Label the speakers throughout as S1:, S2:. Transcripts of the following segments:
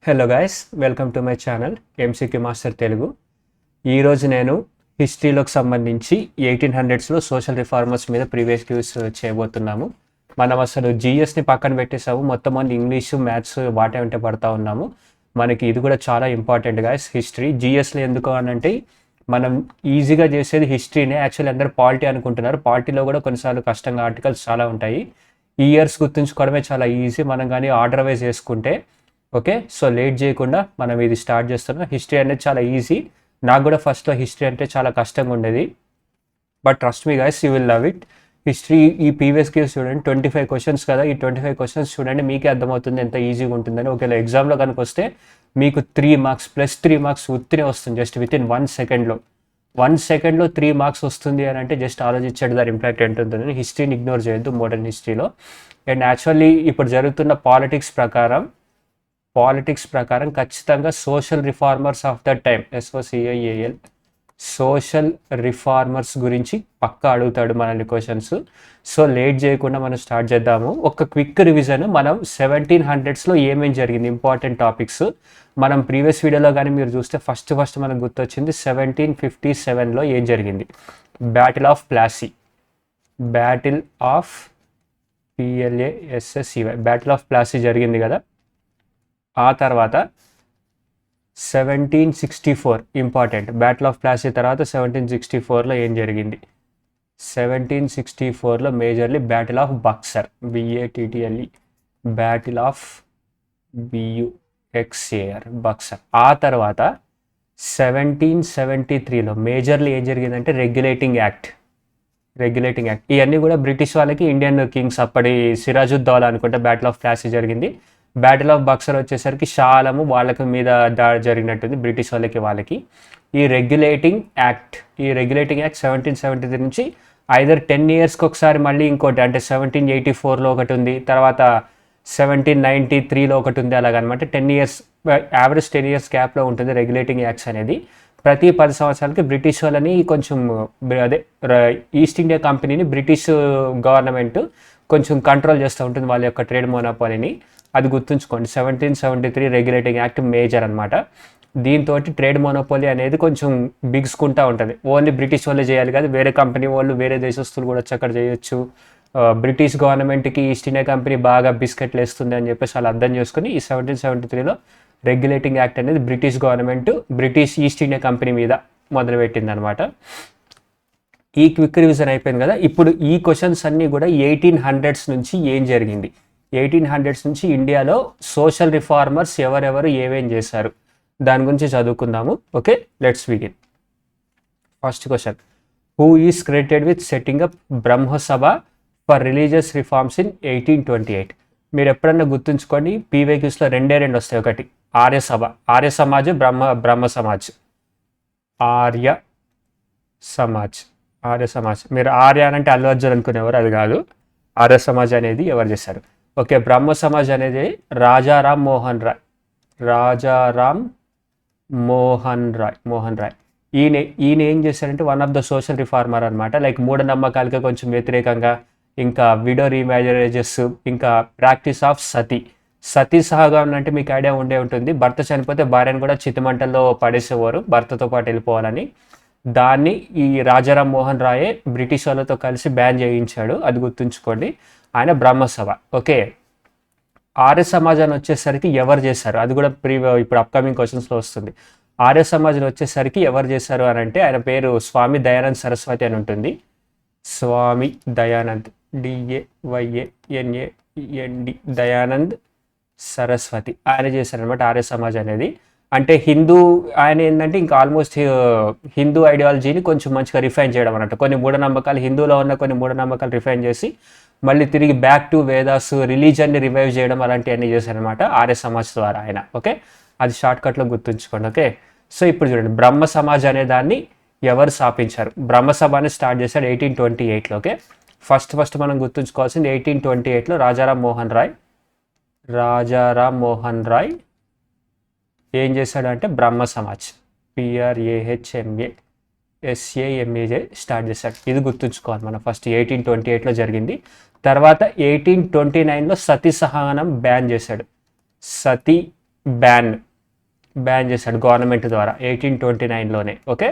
S1: Hello guys, welcome to my channel MCQ master Telugu. ఈరోజు నేను హిస్టరీలోకి సంబంధించి 1800స్లో సోషల్ రిఫార్మర్స్ మీద ప్రీవియస్ క్యూస్ చేయబోతున్నాము. మనం అసలు జిఎస్ని పక్కన పెట్టేసాము, మొత్తం అన్ని ఇంగ్లీషు మ్యాథ్స్ వాటే వెంట పడతా ఉన్నాము. మనకి ఇది కూడా చాలా ఇంపార్టెంట్ గైస్. హిస్టరీ జిఎస్లో ఎందుకు అనంటే మనం ఈజీగా చేసేది హిస్టరీనే. యాక్చువల్లీ అందరూ పాలిటీ అనుకుంటున్నారు, పాలిటీలో కూడా కొన్నిసార్లు కష్టంగా ఆర్టికల్స్ చాలా ఉంటాయి. ఈ ఇయర్స్ గుర్తుంచుకోవడమే చాలా ఈజీ మనం కానీ ఆర్డర్ వైజ్ చేసుకుంటే. ఓకే, సో లేట్ చేయకుండా మనం ఇది స్టార్ట్ చేస్తున్నాం. హిస్టరీ అనేది చాలా ఈజీ. నాకు కూడా ఫస్ట్లో హిస్టరీ అంటే చాలా కష్టంగా ఉండేది, but trust me guys, you will love it. History ఈ ప్రీవియస్ కేసు చూడండి, 25 క్వశ్చన్స్ కదా. ఈ 25 క్వశ్చన్స్ చూడండి, మీకే అర్థమవుతుంది ఎంత ఈజీగా ఉంటుందని. ఒకవేళ ఎగ్జామ్లో కనుక వస్తే మీకు 3 మార్క్స్ ప్లస్ 3 మార్క్స్ ఉత్తినే వస్తుంది, జస్ట్ విత్ ఇన్ 1 సెకండ్లో. 1 సెకండ్లో 3 మార్క్స్ వస్తుంది అని అంటే జస్ట్ ఆలోచించండి దాని ఇంపాక్ట్ ఎంత ఉంటుందని. హిస్టరీని ఇగ్నోర్ చేయొద్దు మోడర్న్ హిస్టరీలో. అండ్ యాక్చువల్లీ ఇప్పుడు జరుగుతున్న పాలిటిక్స్ ప్రకారం ఖచ్చితంగా social reformers of the time, SOCIAL, social reformers గురించి పక్కా అడుగుతాడు మనల్ని క్వశ్చన్స్. సో లేట్ చేయకుండా మనం స్టార్ట్ చేద్దాము. ఒక క్విక్ రివిజన్, మనం 1700స్లో ఏమేమి జరిగింది ఇంపార్టెంట్ టాపిక్స్. మనం ప్రీవియస్ వీడియోలో కానీ మీరు చూస్తే ఫస్ట్ మనకు గుర్తొచ్చింది 1757లో ఏం జరిగింది. Battle of Plassey, battle of PLASSEY, battle of Plassey జరిగింది కదా. ఆ తర్వాత 1764 ఇంపార్టెంట్. బ్యాటిల్ ఆఫ్ ప్లాసీ తర్వాత 1764లో ఏం జరిగింది. 1764లో majorly battle of Buxar, BATTLE, battle of BUXAR, Buxar. ఆ తర్వాత 1773లో మేజర్లీ ఏం జరిగిందంటే రెగ్యులేటింగ్ యాక్ట్. ఇవన్నీ కూడా బ్రిటిష్ వాళ్ళకి ఇండియన్ కింగ్స్ అప్పటి సిరాజుద్దౌలా అనుకుంటే బ్యాటిల్ ఆఫ్ ప్లాసీ జరిగింది. బ్యాటిల్ ఆఫ్ బక్సర్ వచ్చేసరికి షా ఆలం వాళ్ళకి మీద దాడి జరిగినట్టుంది, బ్రిటిష్ వాళ్ళకి. ఈ రెగ్యులేటింగ్ యాక్ట్ 1773 నుంచి ఐదర్ 10 ఇయర్స్కి ఒకసారి మళ్ళీ ఇంకోటి, అంటే 1784లో ఒకటి ఉంది, తర్వాత 1793లో ఒకటి ఉంది, అలాగనమాట. 10 ఇయర్స్ యావరేజ్ 10 ఇయర్స్ గ్యాప్లో ఉంటుంది రెగ్యులేటింగ్ యాక్ట్స్ అనేది. ప్రతి 10 సంవత్సరాలకి బ్రిటిష్ వాళ్ళని కొంచెం ఈస్ట్ ఇండియా కంపెనీని బ్రిటిష్ గవర్నమెంట్ కొంచెం కంట్రోల్ చేస్తూ ఉంటుంది, వాళ్ళ యొక్క ట్రేడ్ మోనోపాలీని. అది గుర్తుంచుకోండి. 1773 రెగ్యులేటింగ్ యాక్ట్ మేజర్ అనమాట. దీంతో ట్రేడ్ మోనోపోలీ అనేది కొంచెం బిగుసుకుంటూ ఉంటుంది. ఓన్లీ బ్రిటిష్ వాళ్ళే చేయాలి కాదు, వేరే కంపెనీ వాళ్ళు, వేరే దేశస్తులు కూడా వచ్చి అక్కడ చేయొచ్చు. బ్రిటిష్ గవర్నమెంట్కి ఈస్ట్ ఇండియా కంపెనీ బాగా బిస్కెట్లు వేస్తుంది అని చెప్పేసి వాళ్ళు అర్థం చేసుకుని ఈ 1773లో రెగ్యులేటింగ్ యాక్ట్ అనేది British government British east India company మీద మొదలుపెట్టింది అనమాట. ఈ క్విక్ రివిజన్ అయిపోయింది కదా. ఇప్పుడు ఈ క్వశ్చన్స్ అన్నీ కూడా 1800s నుంచి ఏం జరిగింది, 1800s నుంచి ఇండియాలో సోషల్ రిఫార్మర్స్ ఎవరెవరు ఏమేం చేశారు దాని గురించి చదువుకుందాము. Okay, let's begin. First question, who is credited with setting up Brahma Sabha for religious reforms in 1828? మీరు ఎప్పుడన్నా గుర్తుంచుకోండి, PYQస్లో రెండే వస్తాయి. ఒకటి ఆర్య సమాజ్, బ్రహ్మ సమాజ్. ఆర్య సమాజ్. మీరు ఆర్య అంటే అల్లు అర్జున్ అనుకునేవారు, అది కాదు. ఆర్య సమాజ్ అనేది ఎవరు చేశారు? ఓకే, బ్రహ్మ సమాజ్ అనేది రాజారాం మోహన్ రాయ్. ఈయన ఏం చేశారంటే one of the social reformer అనమాట. లైక్ మూఢనమ్మకాలకి కొంచెం వ్యతిరేకంగా, ఇంకా విడో రీమ్యారేజెస్, ఇంకా ప్రాక్టీస్ ఆఫ్ సతీ సహగమనం అంటే మీకు ఐడియా ఉంటుంది. భర్త చనిపోతే భార్యను కూడా చితిమంటల్లో పడేసేవారు, భర్తతో పాటు వెళ్ళిపోవాలని. దాన్ని ఈ రాజారాం మోహన్ రాయే బ్రిటిష్ వాళ్ళతో కలిసి బ్యాన్ చేయించాడు, అది గుర్తుంచుకోండి. ఆయన బ్రహ్మసభ. ఓకే, ఆర్య సమాజాన్ని వచ్చేసరికి ఎవరు చేశారు, అది కూడా ఇప్పుడు అప్కమింగ్ క్వశ్చన్స్లో వస్తుంది. ఆర్య సమాజం వచ్చేసరికి ఎవరు చేశారు అని అంటే ఆయన పేరు స్వామి దయానంద్ సరస్వతి అని ఉంటుంది. స్వామి దయానంద్, DAYANAND, దయానంద్ సరస్వతి ఆయన చేశారనమాట ఆర్య సమాజ్ అనేది. అంటే ఆయన ఏంటంటే ఇంకా ఆల్మోస్ట్ హిందూ ఐడియాలజీని కొంచెం మంచిగా రిఫైన్ చేయడం అన్నట్టు. కొన్ని మూఢనమ్మకాలు, హిందూలో ఉన్న కొన్ని మూఢనమ్మకాలు రిఫైన్ చేసి మళ్ళీ తిరిగి బ్యాక్ టు వేదాస్, రిలీజన్ని రివైవ్ చేయడం, అలాంటివన్నీ చేశారనమాట ఆర్య సమాజ్ ద్వారా ఆయన. ఓకే, అది షార్ట్కట్లో గుర్తుంచుకోండి. ఓకే, సో ఇప్పుడు చూడండి, బ్రహ్మ సమాజ్ అనే దాన్ని ఎవరు స్థాపించారు? బ్రహ్మసభని స్టార్ట్ చేశాడు 1828లో. ఓకే, ఫస్ట్ మనం గుర్తుంచుకోవాల్సింది 1828లో రాజారాం మోహన్ రాయ్ ఏం చేశాడంటే బ్రహ్మ సమాజ్, BRAHMASAMAJ స్టార్ట్ చేశాడు. ఇది గుర్తుంచుకోవాలి మనం. ఫస్ట్ 1828లో జరిగింది. తర్వాత 1829లో సతీ సహగమనం బ్యాన్ చేశాడు. సతీ బ్యాన్ చేశాడు గవర్నమెంట్ ద్వారా 1829లోనే. ఓకే,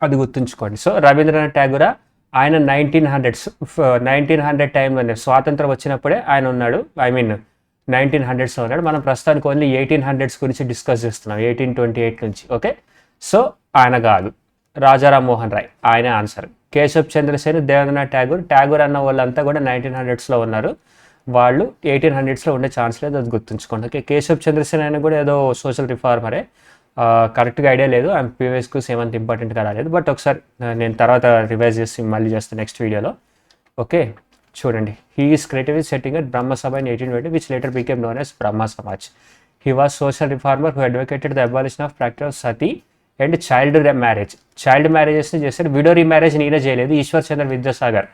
S1: అది గుర్తుంచుకోండి. సో రవీంద్రనాథ్ ఠాగూర్ ఆయన 1900 టైంలోనే స్వాతంత్రం వచ్చినప్పుడే ఆయన ఉన్నాడు. 1900లో ఉన్నాడు. మనం ప్రస్తుతానికి ఓన్లీ 1800s గురించి డిస్కస్ చేస్తున్నాం, 1828 నుంచి. ఓకే, సో ఆయన కాదు, రాజారాం మోహన్ రాయ్ ఆయన ఆన్సర్. కేశవ్ చంద్రసేన్, దేవేంద్రనాథ్ ఠాగూర్ అన్న వాళ్ళంతా కూడా 1900sలో ఉన్నారు. వాళ్ళు 1800sలో ఉండే ఛాన్స్ లేదు, అది గుర్తుంచుకోండి. ఓకే, కేశవ్ చంద్రసేన్ ఆయన కూడా ఏదో సోషల్ రిఫార్మరే, కరెక్ట్గా ఐడియా లేదు. ఆయన ప్రీవియస్ క్వశ్చన్ ఏమంత ఇంపార్టెంట్గా రాలేదు, బట్ ఒకసారి నేను తర్వాత రివైజ్ చేసి మళ్ళీ చేస్తాను నెక్స్ట్ వీడియోలో. ఓకే, చూడండి. He is creative setting at Brahma Sabha in 1820 which later became known as Brahma Samaj. He was social reformer who advocated the abolition of practice of sati and child మ్యారేజెస్ని చేశాడు. విడో రీమ్యారేజ్ ఈయన చేయలేదు, Ishwar Chandra Vidyasagar.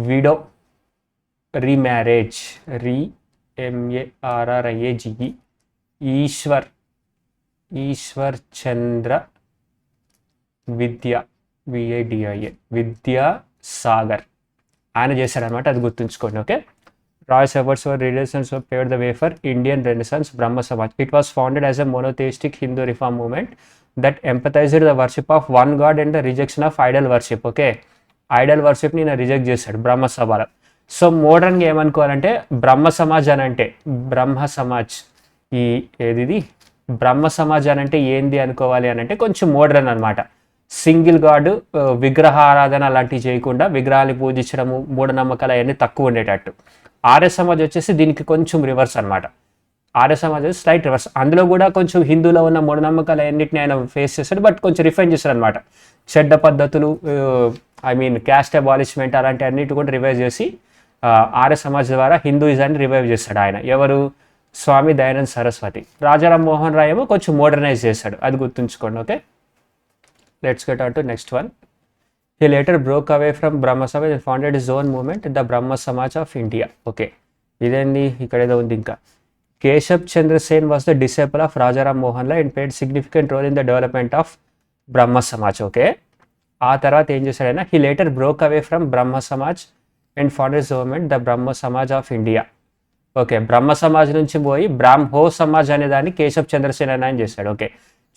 S1: Widow remarriage, MARRIAGE, Ishwar Chandra Vidyasagar ఆయన చేశాడనమాట, అది గుర్తుంచుకోండి. Okay, Roy's efforts for relations paved the way for Indian renaissance Brahma Samaj. It was founded as a monotheistic Hindu reform movement that empathised the worship of one god and the rejection of idol worship. Okay, idol వర్షిప్ని ఈయన reject చేశాడు బ్రహ్మ సభలో. So మోడర్న్గా ఏమనుకోవాలంటే బ్రహ్మ సమాజ్ అని అంటే బ్రహ్మ సమాజ్ అని అంటే ఏంది అనుకోవాలి అని అంటే కొంచెం మోడర్న్ అనమాట. సింగిల్ గాడ్ విగ్రహ ఆరాధన అలాంటివి చేయకుండా విగ్రహాన్ని పూజించడము, మూఢనమ్మకాలు అవన్నీ తక్కువ ఉండేటట్టు. ఆర్య సమాజ్ వచ్చేసి దీనికి కొంచెం రివర్స్ అనమాట. Arya Samaj slight reverse. అందులో కూడా కొంచెం హిందూలో ఉన్న మూఢనమ్మకాలు అన్నింటినీ ఆయన ఫేస్ చేస్తాడు, బట్ కొంచెం రిఫైన్ చేశాడు అనమాట. చెడ్డ పద్ధతులు, క్యాస్ట్ అబాలిష్మెంట్ అలాంటి అన్నిటి కూడా రివైవ్ చేసి ఆర్య సమాజ్ ద్వారా హిందూయిజాన్ని రివైవ్ చేస్తాడు ఆయన. ఎవరు? స్వామి దయానంద్ సరస్వతి. రాజారాం మోహన్ రాయ్ ఏమో కొంచెం మోడర్నైజ్ చేశాడు, అది గుర్తుంచుకోండి. Okay, let's get on to next one. He later broke away from Brahma Samaj and founded his own movement, the Brahma Samaj of India. Okay, ఇదేంది ఇక్కడ ఏదో ఉంది ఇంకా. Keshav Chandra Sen was the disciple of Rajaram Mohan Roy and played significant role in the development of Brahma Samaj. Okay, ఆ తర్వాత ఏం చేశాడైనా? He later broke away from Brahma Samaj and founded his movement the Brahma Samaj of India. Okay, Brahma Samaj నుంచి పోయి బ్రాహ్మో సమాజ్ అనే దాన్ని కేశవ్ చంద్రసేన్ ఆయన చేశాడు. ఓకే,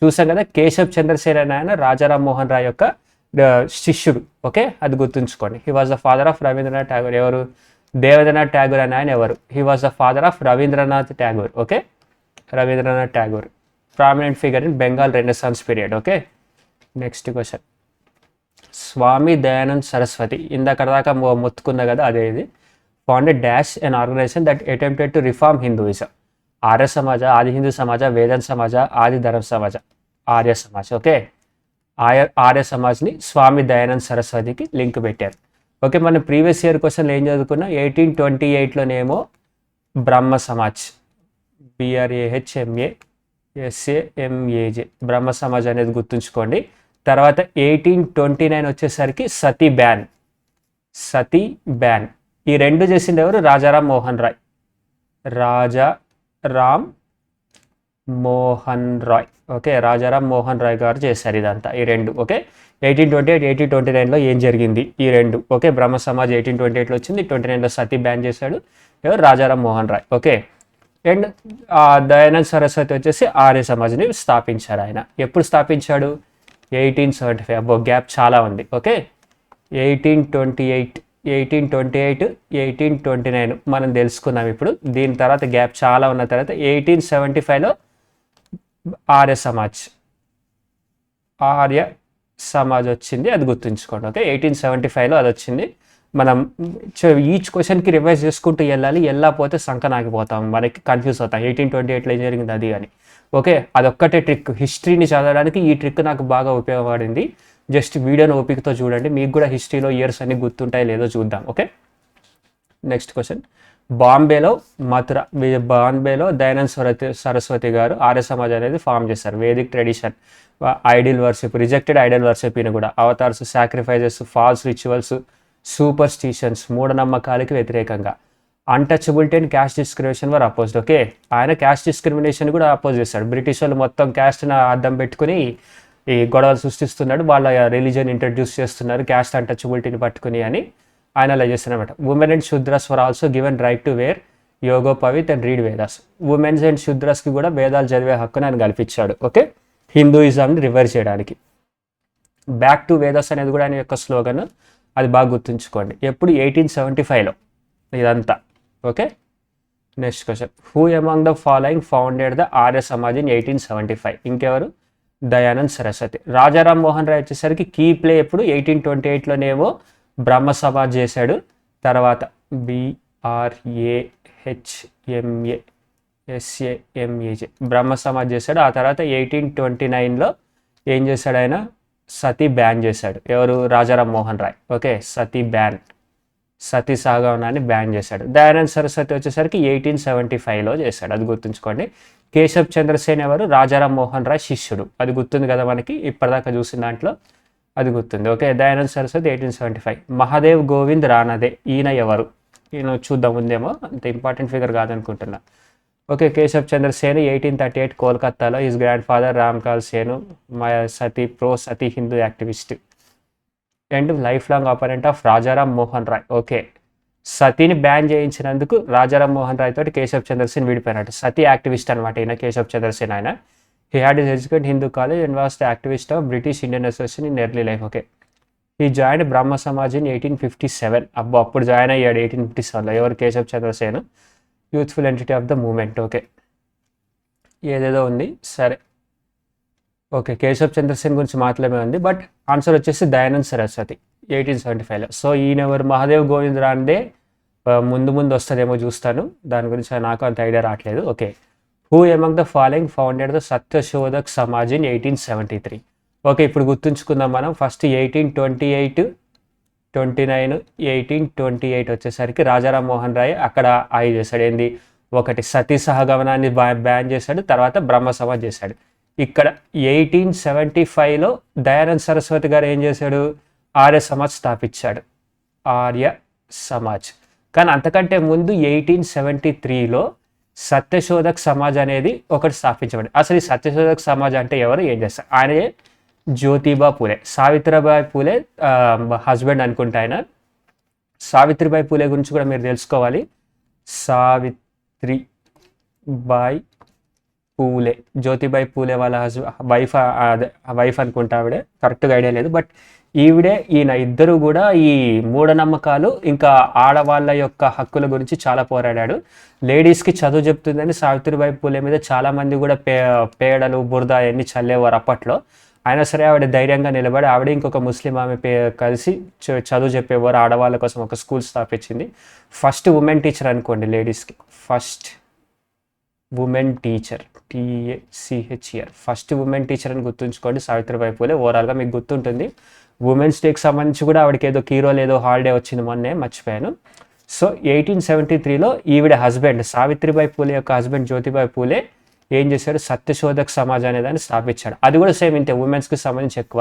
S1: చూసాం కదా, కేశవ్ చంద్రసేన్ ఆయన రాజారాం మోహన్ రాయ్ యొక్క శిష్యుడు. ఓకే, అది గుర్తుంచుకోండి. He was the father of Rabindranath Tagore. ఎవరు? దేవేంద్రనాథ్ ఠాగూర్ అని ఆయన ఎవరు? He was the father of Rabindranath Tagore. Okay, Rabindranath Tagore prominent figure in Bengal renaissance period. Okay, next question. Swami Dayanand Saraswati ఇందాక దాకా మొత్తుకున్నా కదా, అదే ఇది. Founded dash an organisation that attempted to reform Hinduism. Arya Samaj, Adi Hindu Samaj, Vedanta Samaj, Adi Dharma Samaj, Arya Samaj. Okay, Arya సమాజ్ని స్వామి దయానంద్ సరస్వతికి లింక్ పెట్టారు. ఓకే, మన ప్రీవియస్ ఇయర్ క్వశ్చన్లు ఏం చదువుకున్నా? 1828లోనేమో బ్రహ్మ సమాజ్, BRAHMASAMAJ బ్రహ్మ సమాజ్ అనేది గుర్తుంచుకోండి. తర్వాత 1829 వచ్చేసరికి సతీ బ్యాన్. ఈ రెండు చేసింది ఎవరు? రాజారాం మోహన్ రాయ్. ఓకే, రాజారాం మోహన్ రాయ్ గారు చేశారు ఇదంతా, ఈ రెండు. ఓకే, 1828, 1829లో ఏం జరిగింది? ఈ రెండు. ఓకే, బ్రహ్మ సమాజ్ 1828లో వచ్చింది, 29లో సతీ బ్యాన్ చేశాడు ఎవరు? రాజారాం మోహన్ రాయ్. ఓకే, అండ్ దయానంద్ సరస్వతి వచ్చేసి ఆర్య సమాజ్ని స్థాపించారు. ఆయన ఎప్పుడు స్థాపించాడు? 1875. అబ్బో, గ్యాప్ చాలా ఉంది. ఓకే, 1828, 1829 మనం తెలుసుకున్నాం ఇప్పుడు. దీని తర్వాత గ్యాప్ చాలా ఉన్న తర్వాత 1875లో ఆర్య సమాజ్ వచ్చింది, అది గుర్తుంచుకోండి. ఓకే, 1875లో అది వచ్చింది. మనం ఈచ్ క్వశ్చన్కి రివైజ్ చేసుకుంటూ వెళ్ళకపోతే సంఖ నాకిపోతాం, మనకి కన్ఫ్యూజ్ అవుతాం. 1828లో ఏం జరిగింది అది అని. ఓకే, అదొక్కటే ట్రిక్. హిస్టరీని చదవడానికి ఈ ట్రిక్ నాకు బాగా ఉపయోగపడింది. జస్ట్ వీడియోని ఓపికతో చూడండి, మీకు కూడా హిస్టరీలో ఇయర్స్ అన్ని గుర్తుంటాయి లేదో చూద్దాం. Okay, next question. బాంబేలో దయానంద్ సరస్వతి గారు ఆర్య సమాజ్ అనేది ఫామ్ చేశారు. Vedic tradition, ideal worship, rejected ideal worship ఈయన కూడా. Avatars, sacrifices, false rituals, superstitions, మూఢనమ్మకాలకి వ్యతిరేకంగా. Untouchability and caste discrimination were opposed. Okay, ఆయన క్యాస్ట్ డిస్క్రిమినేషన్ కూడా అపోజ్ చేశాడు. బ్రిటిష్ వాళ్ళు మొత్తం క్యాస్ట్ని అద్దం పెట్టుకుని ఈ గొడవలు సృష్టిస్తున్నాడు, వాళ్ళ రిలీజియన్ ఇంట్రడ్యూస్ చేస్తున్నారు క్యాస్ట్ అన్టచబిలిటీని పట్టుకుని అని ఆయన అలా చేస్తున్నమాట. Women and Shudras were also given right to wear yajnopavit and read Vedas. Womens and శూద్రస్కి కూడా వేదాలు చదివే హక్కును ఆయన కల్పించాడు. ఓకే, హిందూయిజంని రివర్స్ చేయడానికి. బ్యాక్ టు వేదాస్ అనేది కూడా ఆయన యొక్క స్లోగన్, అది బాగా గుర్తుంచుకోండి. ఎప్పుడు 1875లో ఇదంతా. Okay, next question, who among the following founded the Arya Samaj in 1875? ఇంకెవరు? దయానంద్ సరస్వతి. రాజారాం మోహన్ రాయ్ వచ్చేసరికి కీ ప్లే ఎప్పుడు 1828లోనేమో బ్రహ్మ సమాజ్ చేశాడు. తర్వాత BRAHMASAMAJ బ్రహ్మ సమాజ్ చేశాడు. ఆ తర్వాత 1829లో ఏం చేశాడు ఆయన? సతీ బ్యాన్ చేశాడు. ఎవరు? రాజారాం మోహన్ రాయ్. ఓకే, సతీ బ్యాన్, సతీ సహగమనాన్ని బ్యాన్ చేశాడు. దయానంద్ సరస్వతి వచ్చేసరికి 1875లో చేశాడు, అది గుర్తుంచుకోండి. కేశవ్ చంద్రసేన్ ఎవరు? రాజారాం మోహన్ రాయ్ శిష్యుడు, అది గుర్తుంది కదా మనకి ఇప్పటిదాకా చూసిన దాంట్లో, అది గుర్తుంది. ఓకే, దయానంద్ సరస్వతి 1875. మహాదేవ్ గోవింద్ రానదే, ఈయన ఎవరు? ఈయన చూద్దాం ఉందేమో, అంత ఇంపార్టెంట్ ఫిగర్ కాదనుకుంటున్నా. ఓకే, కేశవ్ చంద్ర సేన్ 1838 కోల్కత్తాలో. His grandfather Ramkal Sen Sati Hindu activist and life long opponent of Rajaram Mohan Roy. Okay, సతీని బ్యాన్ చేయించినందుకు రాజారాం మోహన్ రాయ్ తోటి కేశవ్ చంద్ర సేన్ విడిపోయినట్టు. సతీ యాక్టివిస్ట్ అనమాట ఈయన, కేశవ్ చంద్ర సేన్. ఆయన he had his educate Hindu college and was the activist of British Indian Association in early life. Okay, he join Brahmo Samaj in 1857. అప్పుడు join అయ్యాడు 1857లో. ఎవరు? Keshav Chandrasen, youthful entity of the movement. Okay, ఏదేదో ఉంది, సరే. ఓకే, కేశవ్ చంద్రసేన్ గురించి మాత్రమే ఉంది, బట్ ఆన్సర్ వచ్చేసి దయానంద్ సరస్వతి 1875లో. సో ఈయన ఎవరు? మహాదేవ్ గోవింద్ రాందే ముందు వస్తుందేమో చూస్తాను, దాని గురించి నాకు అంత ఐడియా రావట్లేదు. Okay, who among the following founded the Satyashodhak Samaj in 1873? Okay, ఇప్పుడు గుర్తుంచుకుందాం మనం. ఫస్ట్ 1828, 29, 1828 వచ్చేసరికి రాజారాం మోహన్ రాయ్ అక్కడ చేశాడు. ఏంది? ఒకటి సతీ సహగమనాన్ని బ్యాన్ చేశాడు, తర్వాత బ్రహ్మ సమాజ్ చేశాడు. ఇక్కడ 1875లో దయానంద్ సరస్వతి గారు ఏం చేశాడు? ఆర్య సమాజ్ స్థాపించాడు, ఆర్య సమాజ్. కానీ అంతకంటే ముందు 1873లో సత్యశోధక్ సమాజ్ అనేది ఒకటి స్థాపించబడింది. అసలు ఈ సత్యశోధక్ సమాజ్ అంటే ఎవరు, ఏం చేస్తారు? ఆయనే జ్యోతిబా పూలే, సావిత్రిబాయి పూలే హస్బెండ్ అనుకుంటా ఆయన. సావిత్రిబాయి పూలే గురించి కూడా మీరు తెలుసుకోవాలి. సావిత్రిబాయి పూలే, జ్యోతిబాయి పూలే వాళ్ళ వైఫ్ అనుకుంటా, ఆవిడే, కరెక్ట్గా ఐడియా లేదు. బట్ ఈయన ఇద్దరు కూడా ఈ మూఢనమ్మకాలు ఇంకా ఆడవాళ్ళ యొక్క హక్కుల గురించి చాలా పోరాడాడు. లేడీస్కి చదువు చెప్తుందని సావిత్రిబాయి పూలే మీద చాలామంది కూడా పేడలు బురద అవన్నీ చల్లేవారు అప్పట్లో. అయినా సరే ఆవిడ ధైర్యంగా నిలబడి, ఆవిడ ఇంకొక ముస్లిం ఆమె కలిసి చదువు చెప్పేవారు. ఆడవాళ్ళ కోసం ఒక స్కూల్ స్థాపించింది. ఫస్ట్ ఉమెన్ టీచర్ అనుకోండి లేడీస్కి, first women teacher, TACHER, first women teacher అని గుర్తుంచుకోండి సావిత్రిబాయి పూలే. ఓవరాల్గా మీకు గుర్తుంటుంది. ఉమెన్స్ డేకి సంబంధించి కూడా ఆవిడకి ఏదో కీరోల్ ఏదో హాలిడే వచ్చింది, మొన్నే మర్చిపోయాను. సో 1873లో ఈవిడ హస్బెండ్, సావిత్రిబాయి పూలే యొక్క హస్బెండ్ జ్యోతిబాయి పూలే ఏం చేశాడు? సత్యశోధక్ సమాజ్ అనే దాన్ని స్థాపించాడు. అది కూడా సేమ్ ఇంతే, ఉమెన్స్కి సంబంధించి ఎక్కువ.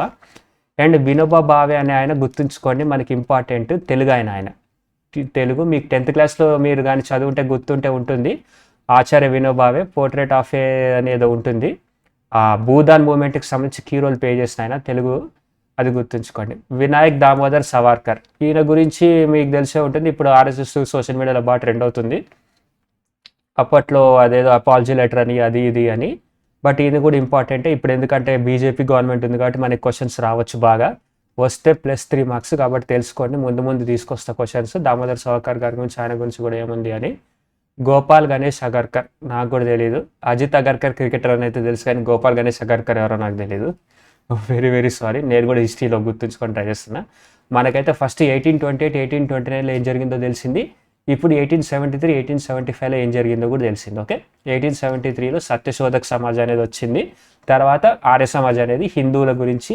S1: అండ్ వినోబా భావే అనే ఆయన గుర్తుంచుకోండి, మనకి ఇంపార్టెంట్, తెలుగు ఆయన తెలుగు. మీకు 10th క్లాస్లో మీరు కానీ చదువుంటే గుర్తుంటే ఉంటుంది. ఆచార్య వినోబావే, పోర్ట్రేట్ ఆఫ్ ఏ అనేది ఉంటుంది. ఆ భూదాన్ మూమెంట్కి సంబంధించి కీ రోల్ ప్లే చేసిన ఆయన తెలుగు, అది గుర్తుంచుకోండి. వినాయక్ దామోదర్ సవార్కర్, ఈయన గురించి మీకు తెలిసే ఉంటుంది. ఇప్పుడు RSS సోషల్ మీడియాలో బాగా ట్రెండ్ అవుతుంది. అప్పట్లో అదేదో అపాలజీ లెటర్ అని అది ఇది అని, బట్ ఈయన కూడా ఇంపార్టెంటే. ఇప్పుడు ఎందుకంటే బీజేపీ గవర్నమెంట్ ఉంది కాబట్టి మనకి క్వశ్చన్స్ రావచ్చు, బాగా వస్తే +3 మార్క్స్, కాబట్టి తెలుసుకోండి. ముందు తీసుకొస్తా క్వశ్చన్స్. దామోదర్ సవార్కర్ గారి గురించి, ఆయన గురించి కూడా ఏముంది అని. గోపాల్ గణేష్ అగర్కర్, నాకు కూడా తెలియదు. అజిత్ అగర్కర్ క్రికెటర్ అని అయితే తెలుసు, కానీ గోపాల్ గణేష్ అగర్కర్ ఎవరో నాకు తెలియదు. వెరీ సారీ, నేను కూడా హిస్టరీలో గుర్తుంచుకొని ట్రై చేస్తున్నా. మనకైతే ఫస్ట్ 1828, 1829లో ఏం జరిగిందో తెలిసింది. ఇప్పుడు 1873, 1875లో ఏం జరిగిందో కూడా తెలిసింది. ఓకే, 1873లో సత్యశోధక్ సమాజ్ అనేది వచ్చింది. తర్వాత ఆర్య సమాజ్ అనేది హిందువుల గురించి,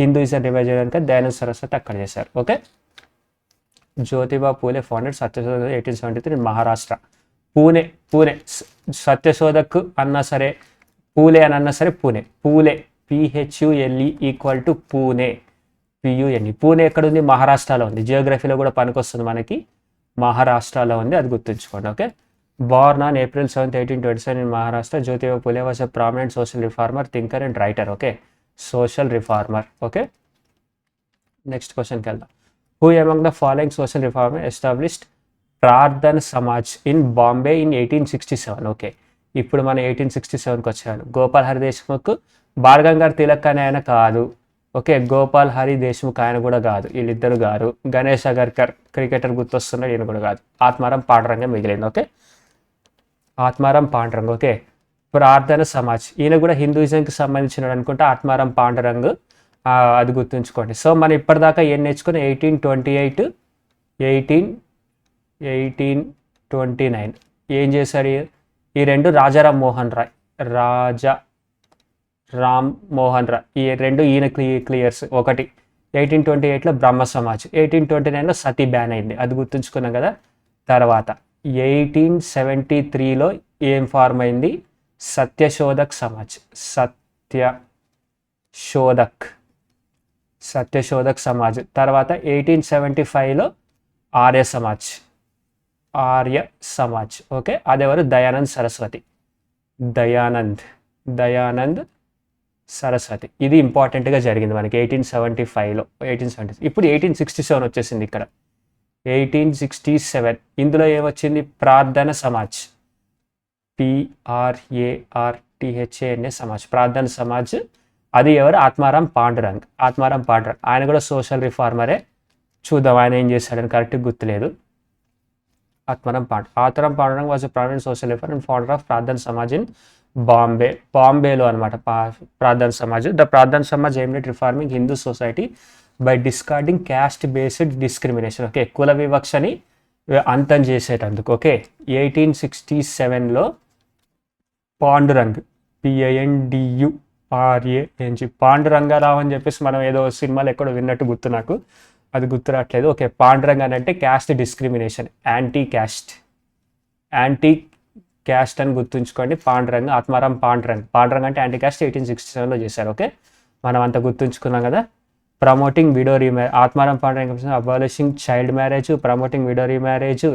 S1: హిందూయిజం రివైవ్ చేయడానికి దయానంద్ సరస్వతి అక్కడ చేశారు. Okay, Jyotiba Phule founded Satyashodhak 1873 Maharashtra. పూణే సత్యశోధక్ అన్నా సరే, పూలే అని అన్నా సరే, పూణే PHULE = పూణే, PUNE. పూణే ఎక్కడుంది? మహారాష్ట్రలో ఉంది. జియోగ్రఫీలో కూడా పనికొస్తుంది మనకి, మహారాష్ట్రలో ఉంది, అది గుర్తుంచుకోండి. Okay, born on April 7th, 1827 in Maharashtra, Jyotiba Phule was a prominent social reformer, thinker and writer. Okay, social reformer. Okay, next question కి వెళ్దాం. Who among the following social reformer established Prarthana Samaj in Bombay in 1867. Okay, ఇప్పుడు మనం 1867కి వచ్చాను. గోపాల్ హరి దేశ్ముఖ్ బాలగంగాధర్ తిలక్ అనే ఆయన కాదు. Okay, Gopal Hari Deshmukh ఆయన కూడా కాదు, వీళ్ళిద్దరు గారు. గణేష్ అగర్కర్ క్రికెటర్ గుర్తొస్తున్నాడు, ఈయన కూడా కాదు. ఆత్మారాం పాండురంగ మిగిలింది. ఓకే, ఆత్మారాం పాండురంగ్. ఓకే, ప్రార్థన సమాజ్ ఈయన కూడా హిందూయిజంకి సంబంధించినడు అనుకుంటే ఆత్మారాం పాండురంగ్, అది గుర్తుంచుకోండి. సో మనం ఇప్పటిదాకా ఏం నేర్చుకుని 1828, 1829 ఏం చేశారు ఈ రెండు? రాజారాం మోహన్ రాయ్, రామ్ మోహన్ రాయ్, ఈ రెండు ఈయన క్లియర్స్. ఒకటి 1828లో బ్రహ్మ సమాజ్, 1829లో సతీ బ్యాన్ అయింది, అది గుర్తుంచుకున్నాం కదా. తర్వాత 1873లో ఏం ఫార్మ్ అయింది? సత్యశోధక్ సమాజ్, సత్యశోధక్ సమాజ్. తర్వాత 1875లో ఆర్య సమాజ్. ఓకే, అదెవరు? దయానంద్ సరస్వతి, దయానంద్ సరస్వతి. ఇది ఇంపార్టెంట్గా జరిగింది మనకి 1875లో. 1870 ఇప్పుడు 1867 వచ్చేసింది ఇక్కడ. 1867 ఇందులో ఏమొచ్చింది? ప్రార్థన సమాజ్, PRARTHANA సమాజ్, ప్రార్థన సమాజ్. అది ఎవరు? ఆత్మారాం పాండురంగ్. ఆయన కూడా సోషల్ రిఫార్మరే. చూద్దాం ఆయన ఏం చేశాడని, కరెక్ట్గా గుర్తులేదు. Atmaram Pandurang was a prominent social reformer and founder of ప్రార్థన సమాజ్ ఇన్ బాంబేలో అనమాట ప్రార్థన Samaj. The Prarthana Samaj aimed at reforming Hindu society by discarding caste based discrimination. Okay, కుల వివక్షని అంతం చేసేటందుకు. ఓకే, 1867లో పాండురంగ్, PANDURANG, పాండురంగారావు అని చెప్పేసి మనం ఏదో సినిమాలో ఎక్కడో విన్నట్టు గుర్తు, నాకు అది గుర్తు రావట్లేదు. ఓకే, పాండురంగ్ అని అంటే క్యాస్ట్ డిస్క్రిమినేషన్, యాంటీ క్యాస్ట్ అని గుర్తుంచుకోండి. పాండురంగ్, ఆత్మారాం పాండురంగ్ అంటే యాంటీ క్యాస్ట్ 1867లో చేశారు. ఓకే, మనం అంతా గుర్తుంచుకున్నాం కదా. Promoting widow remarriage, Atmaram Pandurang abolishing child marriage, promoting widow remarriage,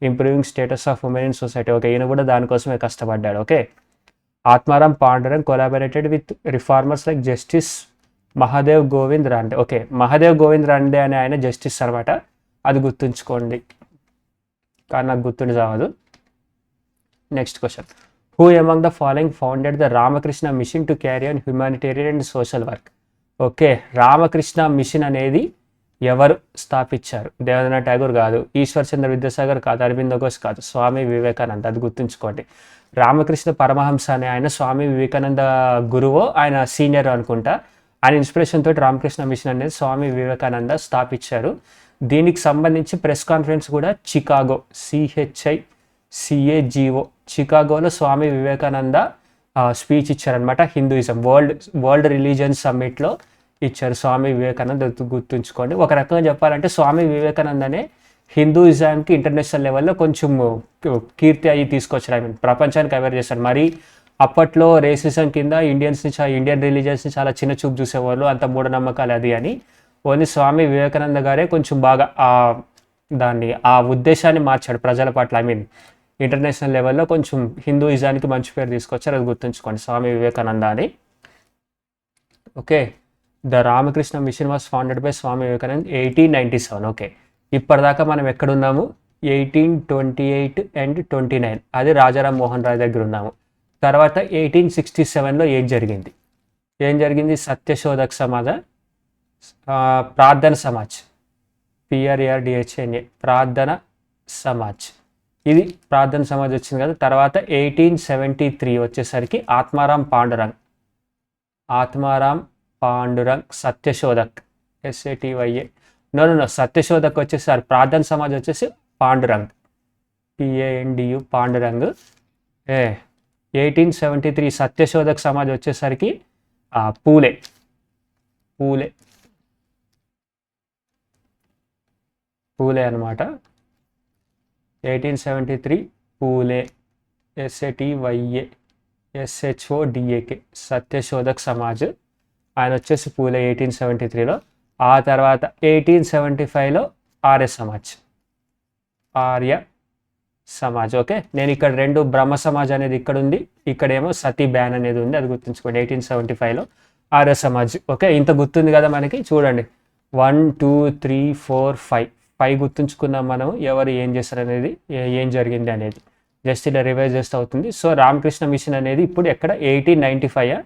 S1: improving status of women in society. Okay, ఈయన కూడా దానికోసమే కష్టపడ్డాడు. Okay, Atmaram Pandurang collaborated with reformers like justice Mahadev Govind Ranade. Okay, Mahadev Govind Ranade అనే ఆయన జస్టిస్ అనమాట, అది గుర్తుంచుకోండి, కానీ నాకు గుర్తుండి చావదు. Next question, who among the following founded the Ramakrishna Mission to carry on humanitarian and social work? Okay, Ramakrishna Mission అనేది ఎవరు స్థాపించారు? దేవేంద్రనాథ్ ఠాగూర్ కాదు, ఈశ్వర్ చంద్ర విద్యాసాగర్ కాదు, అరవింద్ ఘోష్ కాదు, స్వామి వివేకానంద, అది గుర్తుంచుకోండి. రామకృష్ణ పరమహంస అనే ఆయన స్వామి వివేకానంద గురువు, ఆయన సీనియర్ అనుకుంటా. ఆయన ఇన్స్పిరేషన్ తోటి రామకృష్ణ మిషన్ అనేది స్వామి వివేకానంద స్థాపించారు. దీనికి సంబంధించి ప్రెస్ కాన్ఫరెన్స్ కూడా Chicago, CHICAGO, చికాగోలో Swami Vivekananda speech ఇచ్చారనమాట. హిందూయిజం వరల్డ్ రిలీజియన్ సమ్మిట్లో ఇచ్చారు స్వామి వివేకానంద, గుర్తుంచుకోండి. ఒక రకంగా చెప్పాలంటే స్వామి వివేకానందనే హిందూయిజంకి ఇంటర్నేషనల్ లెవెల్లో కొంచెం కీర్తి అయ్యి తీసుకొచ్చారు. ఐ మీన్ ప్రపంచానికి అవేర్ చేశారు. మరి అప్పట్లో రేసిజం కింద ఇండియన్ రిలీజియన్స్ని చాలా చిన్న చూపు చూసేవాళ్ళు, అంత మూఢనమ్మకాలు అది అని. ఓన్లీ స్వామి వివేకానంద గారే కొంచెం బాగా ఆ ఉద్దేశాన్ని మార్చాడు ప్రజల పట్ల. ఐ మీన్ ఇంటర్నేషనల్ లెవెల్లో కొంచెం హిందూయిజానికి మంచి పేరు తీసుకొచ్చారు, అది గుర్తుంచుకోండి, స్వామి వివేకానంద అని. Okay, the Ramakrishna mission was founded by Swami Vivekananda 1897. Okay, ఇప్పటిదాకా మనం ఎక్కడున్నాము? 1828 and 29, అది రాజారాం మోహన్ రాయ్ దగ్గర ఉన్నాము. తర్వాత 1867లో ఏం జరిగింది? సత్యశోధక్ సమాజ్, ప్రార్థన సమాజ్, PRARDHANA, ప్రార్థన సమాజ్. ఇది ప్రార్థన సమాజ్ వచ్చింది కదా. తర్వాత 1873 వచ్చేసరికి ఆత్మారాం పాండురంగ్ సత్యశోధక్, SATYA. నో సత్యశోధక్ వచ్చేసరి ప్రార్థన సమాజ్ వచ్చేసి పాండురంగ్, PANDU పాండురంగ్. 1873 సత్యశోధక్ సమాజ్ వచ్చేసరికి పూలే అనమాట. 1873 పూలే, SATYA SHODAK, సత్యశోధక్ సమాజ్. ఆయన వచ్చేసి పూలే 1873లో. ఆ తర్వాత 1875లో ఆర్య సమాజ్. ఓకే, నేను ఇక్కడ రెండు బ్రహ్మ సమాజ్ అనేది ఇక్కడ ఉంది, ఇక్కడేమో సతీ బ్యాన్ అనేది ఉంది, అది గుర్తుంచుకోండి. 1875లో ఆర్య సమాజ్. ఓకే, ఇంత గుర్తుంది కదా మనకి. చూడండి 1 2 3 4 5 పై గుర్తుంచుకున్నాం మనం ఎవరు ఏం చేస్తారు అనేది, ఏం జరిగింది అనేది జస్ట్ ఇలా రివైజ్ చేస్తూ అవుతుంది. సో రామకృష్ణ మిషన్ అనేది ఇప్పుడు ఎక్కడ 1895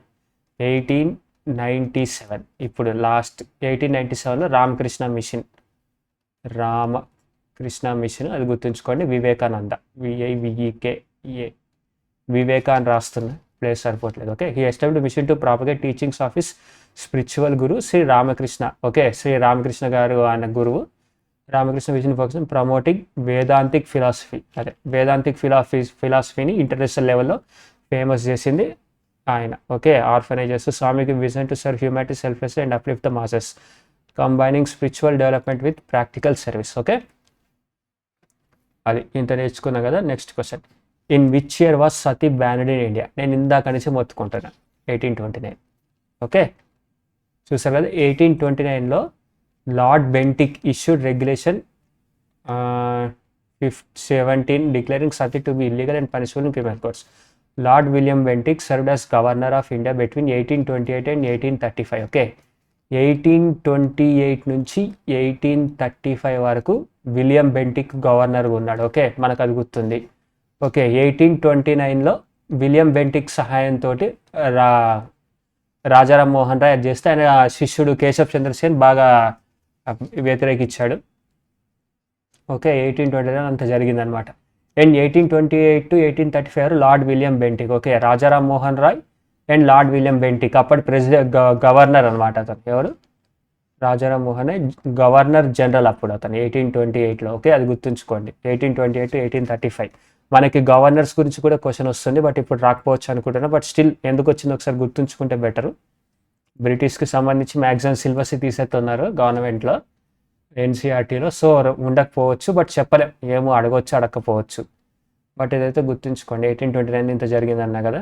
S1: 1897 ఇప్పుడు లాస్ట్ 1897లో రామకృష్ణ మిషన్ అది గుర్తుంచుకోండి. వివేకానంద VIVEKA వివేకా అని రాస్తున్నా, ప్లేస్ సరిపోవట్లేదు. Okay, he established mission to propagate teachings of his spiritual guru Shri Ramakrishna. Okay, Shri Ramakrishna గారు ఆయన గురువు. రామకృష్ణ మిషన్ ఫోకస్ ప్రమోటింగ్ వేదాంతిక్ ఫిలాసఫీని ఇంటర్నేషనల్ లెవెల్లో ఫేమస్ చేసింది ఆయన. ఓకే, ఆర్ఫనైజెస్ స్వామికి vision to serve humanity selfless and uplift the masses combining spiritual development with practical service. Okay, అది ఇంత నేర్చుకున్నా కదా. Next question, in which year was Sati banned in India? నేను ఇందాక నుంచి మొత్తుకుంటున్నా 1829. ఓకే, చూసారు కదా. 1829లో Lord Bentinck issued regulation 17 declaring Sati to be illegal and punishable in criminal courts. Lord William Bentinck served as governor of India between 1828 and 1835. Okay, 1828 నుంచి 1835 వరకు William Bentinck గవర్నర్గా ఉన్నాడు. ఓకే, మనకు అది గుర్తుంది. ఓకే, 1829లో విలియం బెంటిక్ సహాయంతో రాజారాం మోహన్ రాయ్ అది చేస్తే ఆయన శిష్యుడు కేశవ్ చంద్ర సేన్ బాగా వ్యతిరేకించాడు. ఓకే, 1829 అంత జరిగిందనమాట. And 1828 to 1835 Lord William Bentinck. Okay, Rajaram Mohan Roy and Lord William Bentinck అప్పటి గవర్నర్ అనమాట. అతను ఎవరు? రాజారాం మోహన్ రాయ్ గవర్నర్ జనరల్ అప్పుడు అతను 1828లో. ఓకే, అది గుర్తుంచుకోండి. 1828 to 1835 మనకి గవర్నర్స్ గురించి కూడా క్వశ్చన్ వస్తుంది, బట్ ఇప్పుడు రాకపోవచ్చు అనుకుంటున్నా. బట్ స్టిల్ ఎందుకు వచ్చింది ఒకసారి గుర్తుంచుకుంటే బెటరు. బ్రిటిష్కి సంబంధించి మ్యాక్సిమం సిలబస్ తీసేస్తున్నారు గవర్నమెంట్లో, NCERTలో. సో ఉండకపోవచ్చు, బట్ చెప్పలేం, ఏమో అడగవచ్చు అడగకపోవచ్చు. బట్ ఇదైతే గుర్తుంచుకోండి. 1829 ఇంత జరిగిందన్నా కదా.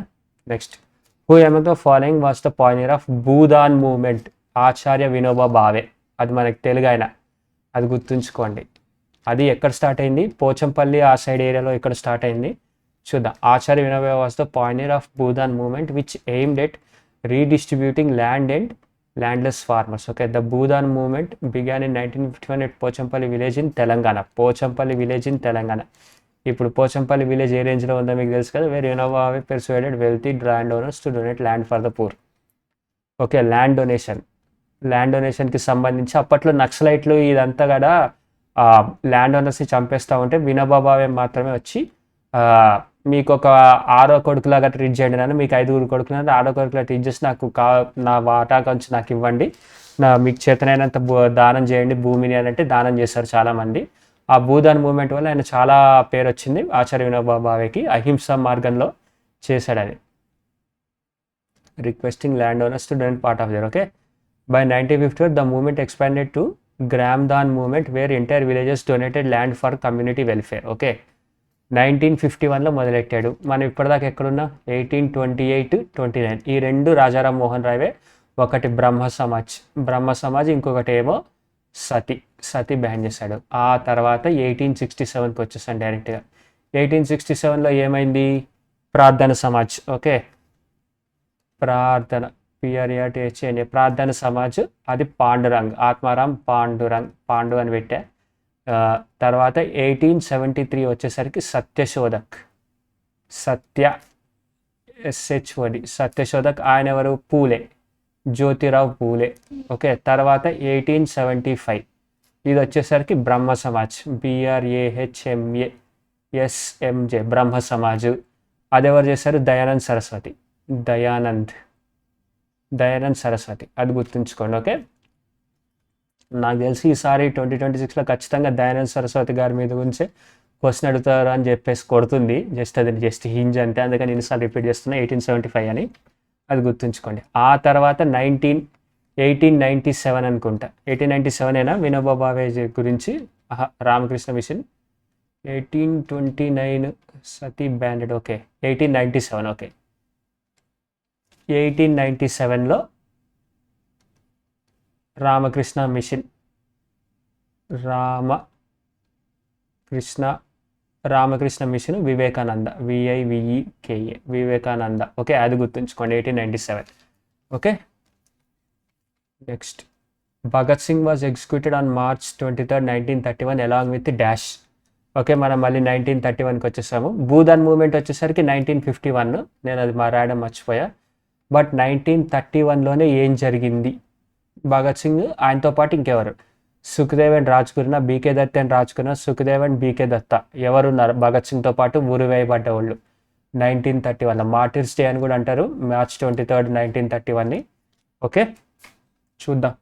S1: Next, who among the following was the pioneer of Bhoodan movement? Acharya Vinoba Bhave. అది మనకి తెలుగు ఆయన, అది గుర్తుంచుకోండి. అది ఎక్కడ స్టార్ట్ అయింది? పోచంపల్లి ఆ సైడ్ ఏరియాలో ఇక్కడ స్టార్ట్ అయింది. చూద్దాం. Acharya Vinoba was the pioneer of Bhoodan movement which aimed at redistributing land and landless farmers. Okay, the Bhoodan movement began in 1951 at Pochampalli village in Telangana. Pochampalli village in Telangana. ఇప్పుడు పోచంపల్లి విలేజ్ ఏ రేంజ్లో ఉందో మీకు తెలుసు కదా. Where Vinoba Bhave persuaded wealthy land owners to donate land for the poor. Okay, land డొనేషన్కి సంబంధించి అప్పట్లో నక్సలైట్లు ఇదంతా కూడా ల్యాండ్ ఓనర్స్ని చంపేస్తూ ఉంటే వినోబా భావే మాత్రమే వచ్చి మీకు ఒక 6వ కొడుకులాగా ట్రీట్ చేయండి, నన్ను మీకు 5 కొడుకులను 6వ కొడుకులా ట్రీట్ చేసి నాకు నా వాటా కొంచెం నాకు ఇవ్వండి, మీకు చేతనైనంత దానం చేయండి భూమిని అని అంటే దానం చేశారు చాలామంది. ఆ భూదాన్ మూవ్మెంట్ వల్ల ఆయన చాలా పేరు వచ్చింది ఆచార్య వినోబా భావేకి. అహింసా మార్గంలో చేశాడు అది. Requesting land owners to donate part of their. Okay, by 1954 the movement expanded to Gram Dan movement where entire villages donated land for community welfare. Okay, 1951లో మొదలెట్టాడు. మనం ఇప్పటిదాకా ఎక్కడున్నా 1828-29 ఈ రెండు రాజారాం మోహన్ రాయే. ఒకటి బ్రహ్మ సమాజ్ ఇంకొకటి ఏమో సతీ బ్యాన్ చేశాడు. ఆ తర్వాత 1867కి వచ్చేసాను డైరెక్ట్గా. 1867లో ఏమైంది? ప్రార్థన సమాజ్. ఓకే, ప్రార్థన సమాజ్ అది ఆత్మారాం పాండు అని పెట్టా. తర్వాత 1873 వచ్చేసరికి సత్యశోధక్ ఆయన ఎవరు? పూలే, జ్యోతిరావు పూలే. ఓకే, తర్వాత 1875 ఇది వచ్చేసరికి బ్రహ్మ సమాజ్ BRAHMASMJ బ్రహ్మ సమాజ్. అది ఎవరు చేశారు? దయానంద్ సరస్వతి. అది గుర్తుంచుకోండి. ఓకే, నాకు తెలిసి ఈసారి 2026లో ఖచ్చితంగా దయానంద్ సరస్వతి గారి మీద గురించి క్వశ్చన్ అడుగుతారు అని చెప్పేసి కొడుతుంది. జస్ట్ హింజ్ అంతే, అందుకని ఎన్నిసార్లు రిపీట్ చేస్తున్నా 1875 అని. అది గుర్తుంచుకోండి. ఆ తర్వాత 1897 అనుకుంటా, 1897 అయినా వినోబా భావే గురించి Ramakrishna Mission. 1829 Sati banned. Okay, 1897. Okay, 1897లో Ramakrishna machine Vivekananda VIVEKA Vivekananda. Okay, అది గుర్తుంచుకోండి 1897. Okay, next Bhagat Singh was executed on March 23, 1931 along with dash. Okay, మనం మళ్ళీ 1931కి వచ్చేసాము. భూదాన్ మూవ్మెంట్ వచ్చేసరికి 1951. నేను అది రాయడం మర్చిపోయా. బట్ 1931లోనే ఏం జరిగింది? భగత్ సింగ్, ఆయనతో పాటు ఇంకెవరు? సుఖ్దేవ్ అండ్ రాజ్గురున, బీకే దత్ అండ్ రాజ్గురున, సుఖ్దేవ్ అండ్ బీకే దత్త ఎవరున్నారు భగత్ సింగ్తో పాటు ఉరివేయబడ్డ వాళ్ళు 1931? మార్టిర్స్ డే అని కూడా అంటారు మార్చ్ 23, 1931ని. ఓకే, చూద్దాం.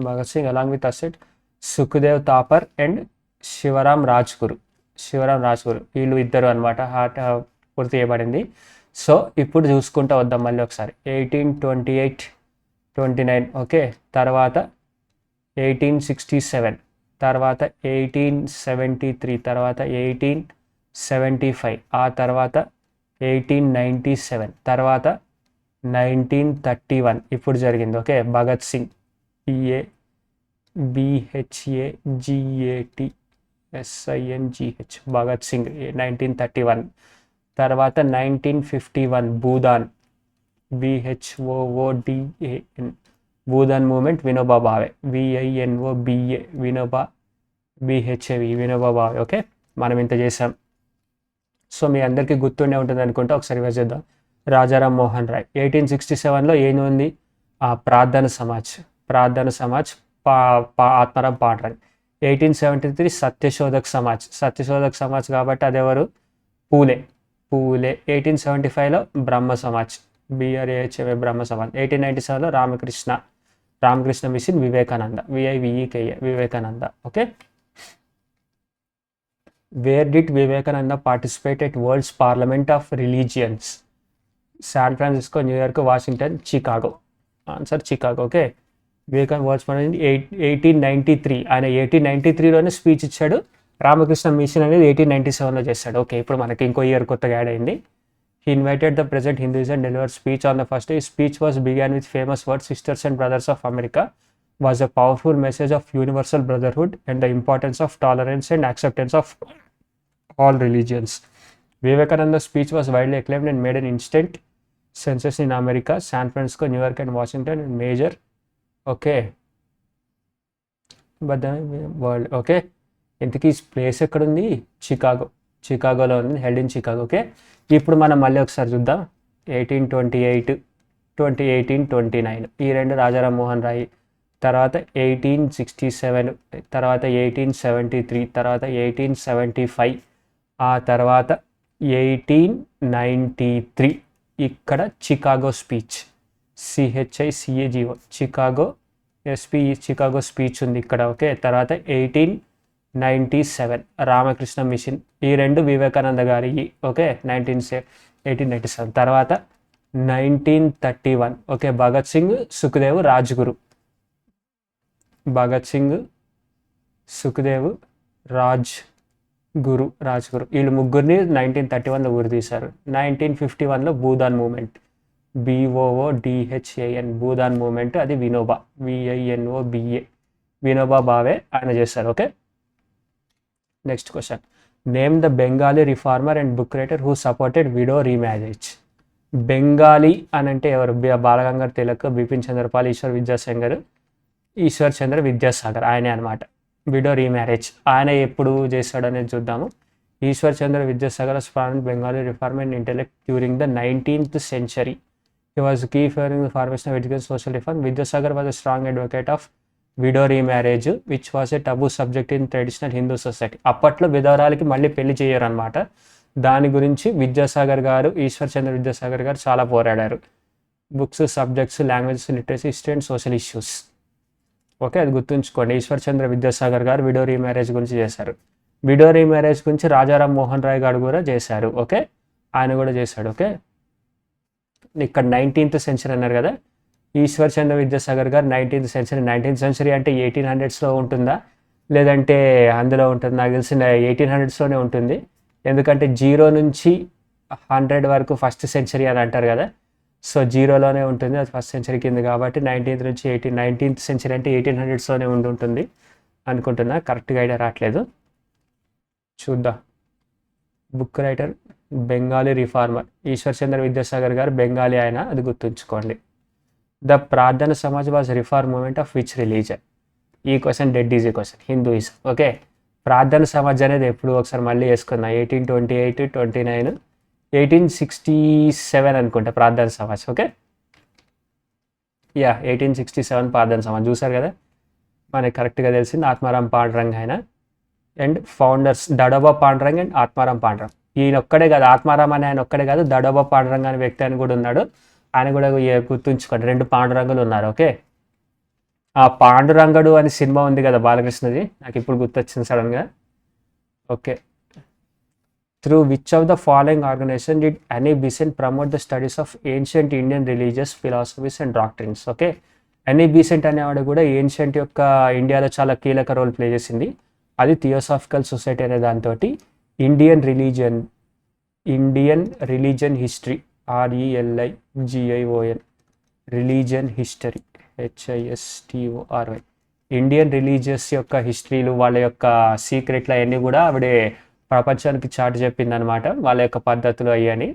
S1: Bhagat Singh along with asset Sukhdev Thapar and Shivaram Rajguru వీళ్ళు ఇద్దరు అనమాట పూర్తి చేయబడింది. సో ఇప్పుడు చూసుకుంటూ వద్దాం మళ్ళీ ఒకసారి. 1828, 29, ఓకే, తర్వాత 1867, తర్వాత 1873, తర్వాత 1875, ఆ తర్వాత 1897, తర్వాత 1931 ఇప్పుడు జరిగింది. Okay, Bhagat Singh BHAGATSINGH Bhagat Singh 1931. తర్వాత 1951 Bhoodan BHOODAN Bhoodan movement Vinoba Bhave VINOBA Vinoba BHAV Vinoba Bhave. Okay, మనం ఇంత చేసాం. సో మీ అందరికీ గుర్తుండే ఉంటుంది అనుకుంటా, ఒకసారి చేద్దాం. రాజారాం మోహన్ రాయ్ 1867లో ఏం ఉంది? ప్రార్థన సమాజ్ ఆత్మారాం పాండ్రంగ్. 1873 సత్యశోధక్ సమాజ్ కాబట్టి అదెవరు? పూలే. 1875లో బ్రహ్మ సమాజ్ BRAHMA బ్రహ్మ సమాజ్. 1897లో Ramakrishna machine Vivekananda Vivekananda. Okay, where did Vivekananda participate at world's parliament of religions? San Francisco, New York, Washington, Chicago. Answer Chicago. Okay, Vivekananda world's parliament 1893. ఆయన 1893లోనే స్పీచ్ ఇచ్చాడు. రామకృష్ణ మిషన్ అనేది 1897లో చేశాడు. ఓకే, ఇప్పుడు మనకి ఇంకో ఇయర్ కొత్తగా యాడ్ అయింది. He invited the present Hindus and delivered speech on the first day. His speech was began with famous words, "Sisters and brothers of America," was a powerful message of universal brotherhood and the importance of tolerance and acceptance of all religions. Vivekananda's speech was widely acclaimed and made an instant sensation in America, San Francisco, New York and Washington and major. Okay, but the world. Okay, ఇంతకీ place ఎక్కడుంది? చికాగోలో ఉంది, held in Chicago. Okay, ఇప్పుడు మనం మళ్ళీ ఒకసారి చూద్దాం. 1828, 1829 ఈ రెండు రాజారాం మోహన్ రాయ్. తర్వాత 1867, తర్వాత 1873, తర్వాత 1875, ఆ తర్వాత 1893 ఇక్కడ Chicago speech CHICAGO Chicago Chicago speech ఉంది ఇక్కడ. ఓకే, తర్వాత 1897 రామకృష్ణ మిషన్. ఈ రెండు వివేకానంద గారి. ఓకే, 1897. తర్వాత 1931 ఓకే, భగత్ సింగ్, సుఖ్దేవ్, రాజ్గురు. భగత్ సింగ్, సుఖ్దేవ్, రాజ్గురు వీళ్ళు ముగ్గురిని 1931లో ఊరి తీశారు. 1951లో Bhoodan movement BOODHAN Bhoodan movement, అది వినోబా VINOBA వినోబా భావే ఆయన చేశారు. Okay, next question. Name the Bengali reformer and book writer who supported widow remarriage. Bengali అని అంటే ఎవరు? బాలగంగాధర్ తిలక్, బిపిన్ చంద్రపాల్, ఈశ్వర్ చంద్ర విద్యాసాగర్ ఆయనే అనమాట. విడో రీమ్యారేజ్ ఆయన ఎప్పుడు చేశాడు అనేది చూద్దాము. Eshwar Chandra Vidyasagar was prominent Bengali reformer and intellect during the 19th century. He was key for the formation of education social reform. Vidyasagar was a strong advocate of widow remarriage which was a taboo subject in traditional Hindu society. అప్పట్లో విధవరాలకి మళ్ళీ పెళ్లి చేయరు అనమాట. దాని గురించి ఈశ్వర్ చంద్ర విద్యాసాగర్ గారు చాలా పోరాడారు. Books, subjects, languages, literacy, history and social issues. Okay, అది గుర్తుంచుకోండి. ఈశ్వర్ చంద్ర విద్యాసాగర్ గారు విడో రీమ్యారేజ్ గురించి చేశారు. విడో రీమ్యారేజ్ గురించి రాజారాం మోహన్ రాయ్ గారు కూడా చేశారు. ఓకే, ఆయన కూడా చేశాడు. ఓకే, ఇక్కడ 19th సెంచరీ అన్నారు కదా. ఈశ్వర్ చంద్ర విద్యాసాగర్ గారు 19th సెంచరీ అంటే 1800స్లో ఉంటుందా లేదంటే అందులో ఉంటుంది? నాకు తెలిసిన 1800స్లోనే ఉంటుంది. ఎందుకంటే 0 నుంచి 100 వరకు ఫస్ట్ సెంచరీ అని అంటారు కదా. సో 0లోనే ఉంటుంది, అది ఫస్ట్ సెంచరీ కింద. కాబట్టి 19th నుంచి 19th సెంచరీ అంటే 1800స్లోనే ఉంటుంది అనుకుంటున్నా. కరెక్ట్గా ఐడియా రావట్లేదు, చూద్దాం. Book writer Bengali reformer Ishwar Chandra Vidyasagar గారు బెంగాలీ ఆయన, అది గుర్తుంచుకోండి. The Prarthana Samaj was reform movement of which religion? ఈ question dead easy question, Hinduism. Okay, Prarthana Samaj అనేది ఎప్పుడు ఒకసారి మళ్ళీ వేసుకుందాం. 1828, 29, 1867 అనుకుంటా ప్రార్థన సమాజ్. ఓకే, యా 1867 ప్రార్థన సమాజ్. చూసారు కదా, మనకి కరెక్ట్గా తెలిసింది ఆత్మారాం పాండురంగ్ ఆయన. And founders Dadoba Pandurang and Atmaram Pandurang. ఈయన ఒక్కడే కాదు, ఆత్మారాం అని ఆయన ఒక్కడే కాదు, దడోబా పాండురంగ్ అనే వ్యక్తి అని కూడా ఉన్నాడు. ఆయన కూడా గుర్తుంచుకోండి, 2 పాండురంగులు ఉన్నారు. ఓకే, ఆ పాండురంగడు అని సినిమా ఉంది కదా బాలకృష్ణది, నాకు ఇప్పుడు గుర్తొచ్చింది సడన్గా. Okay, through which of the following organization did Annie Besant promote the studies of ancient Indian religious philosophies and doctrines? Okay, Annie Besant అనేవాడు కూడా ఏన్షియంట్ యొక్క ఇండియాలో చాలా కీలక రోల్ ప్లే చేసింది. అది థియోసాఫికల్ సొసైటీ అనే దాంతో Indian religion history, RELIGION, religion history, HISTORY, Indian religious యొక్క హిస్టరీలు, వాళ్ళ యొక్క సీక్రెట్లు అవన్నీ కూడా ఆవిడే ప్రపంచానికి చాటి చెప్పింది అనమాట. వాళ్ళ యొక్క పద్ధతులు అవన్నీ,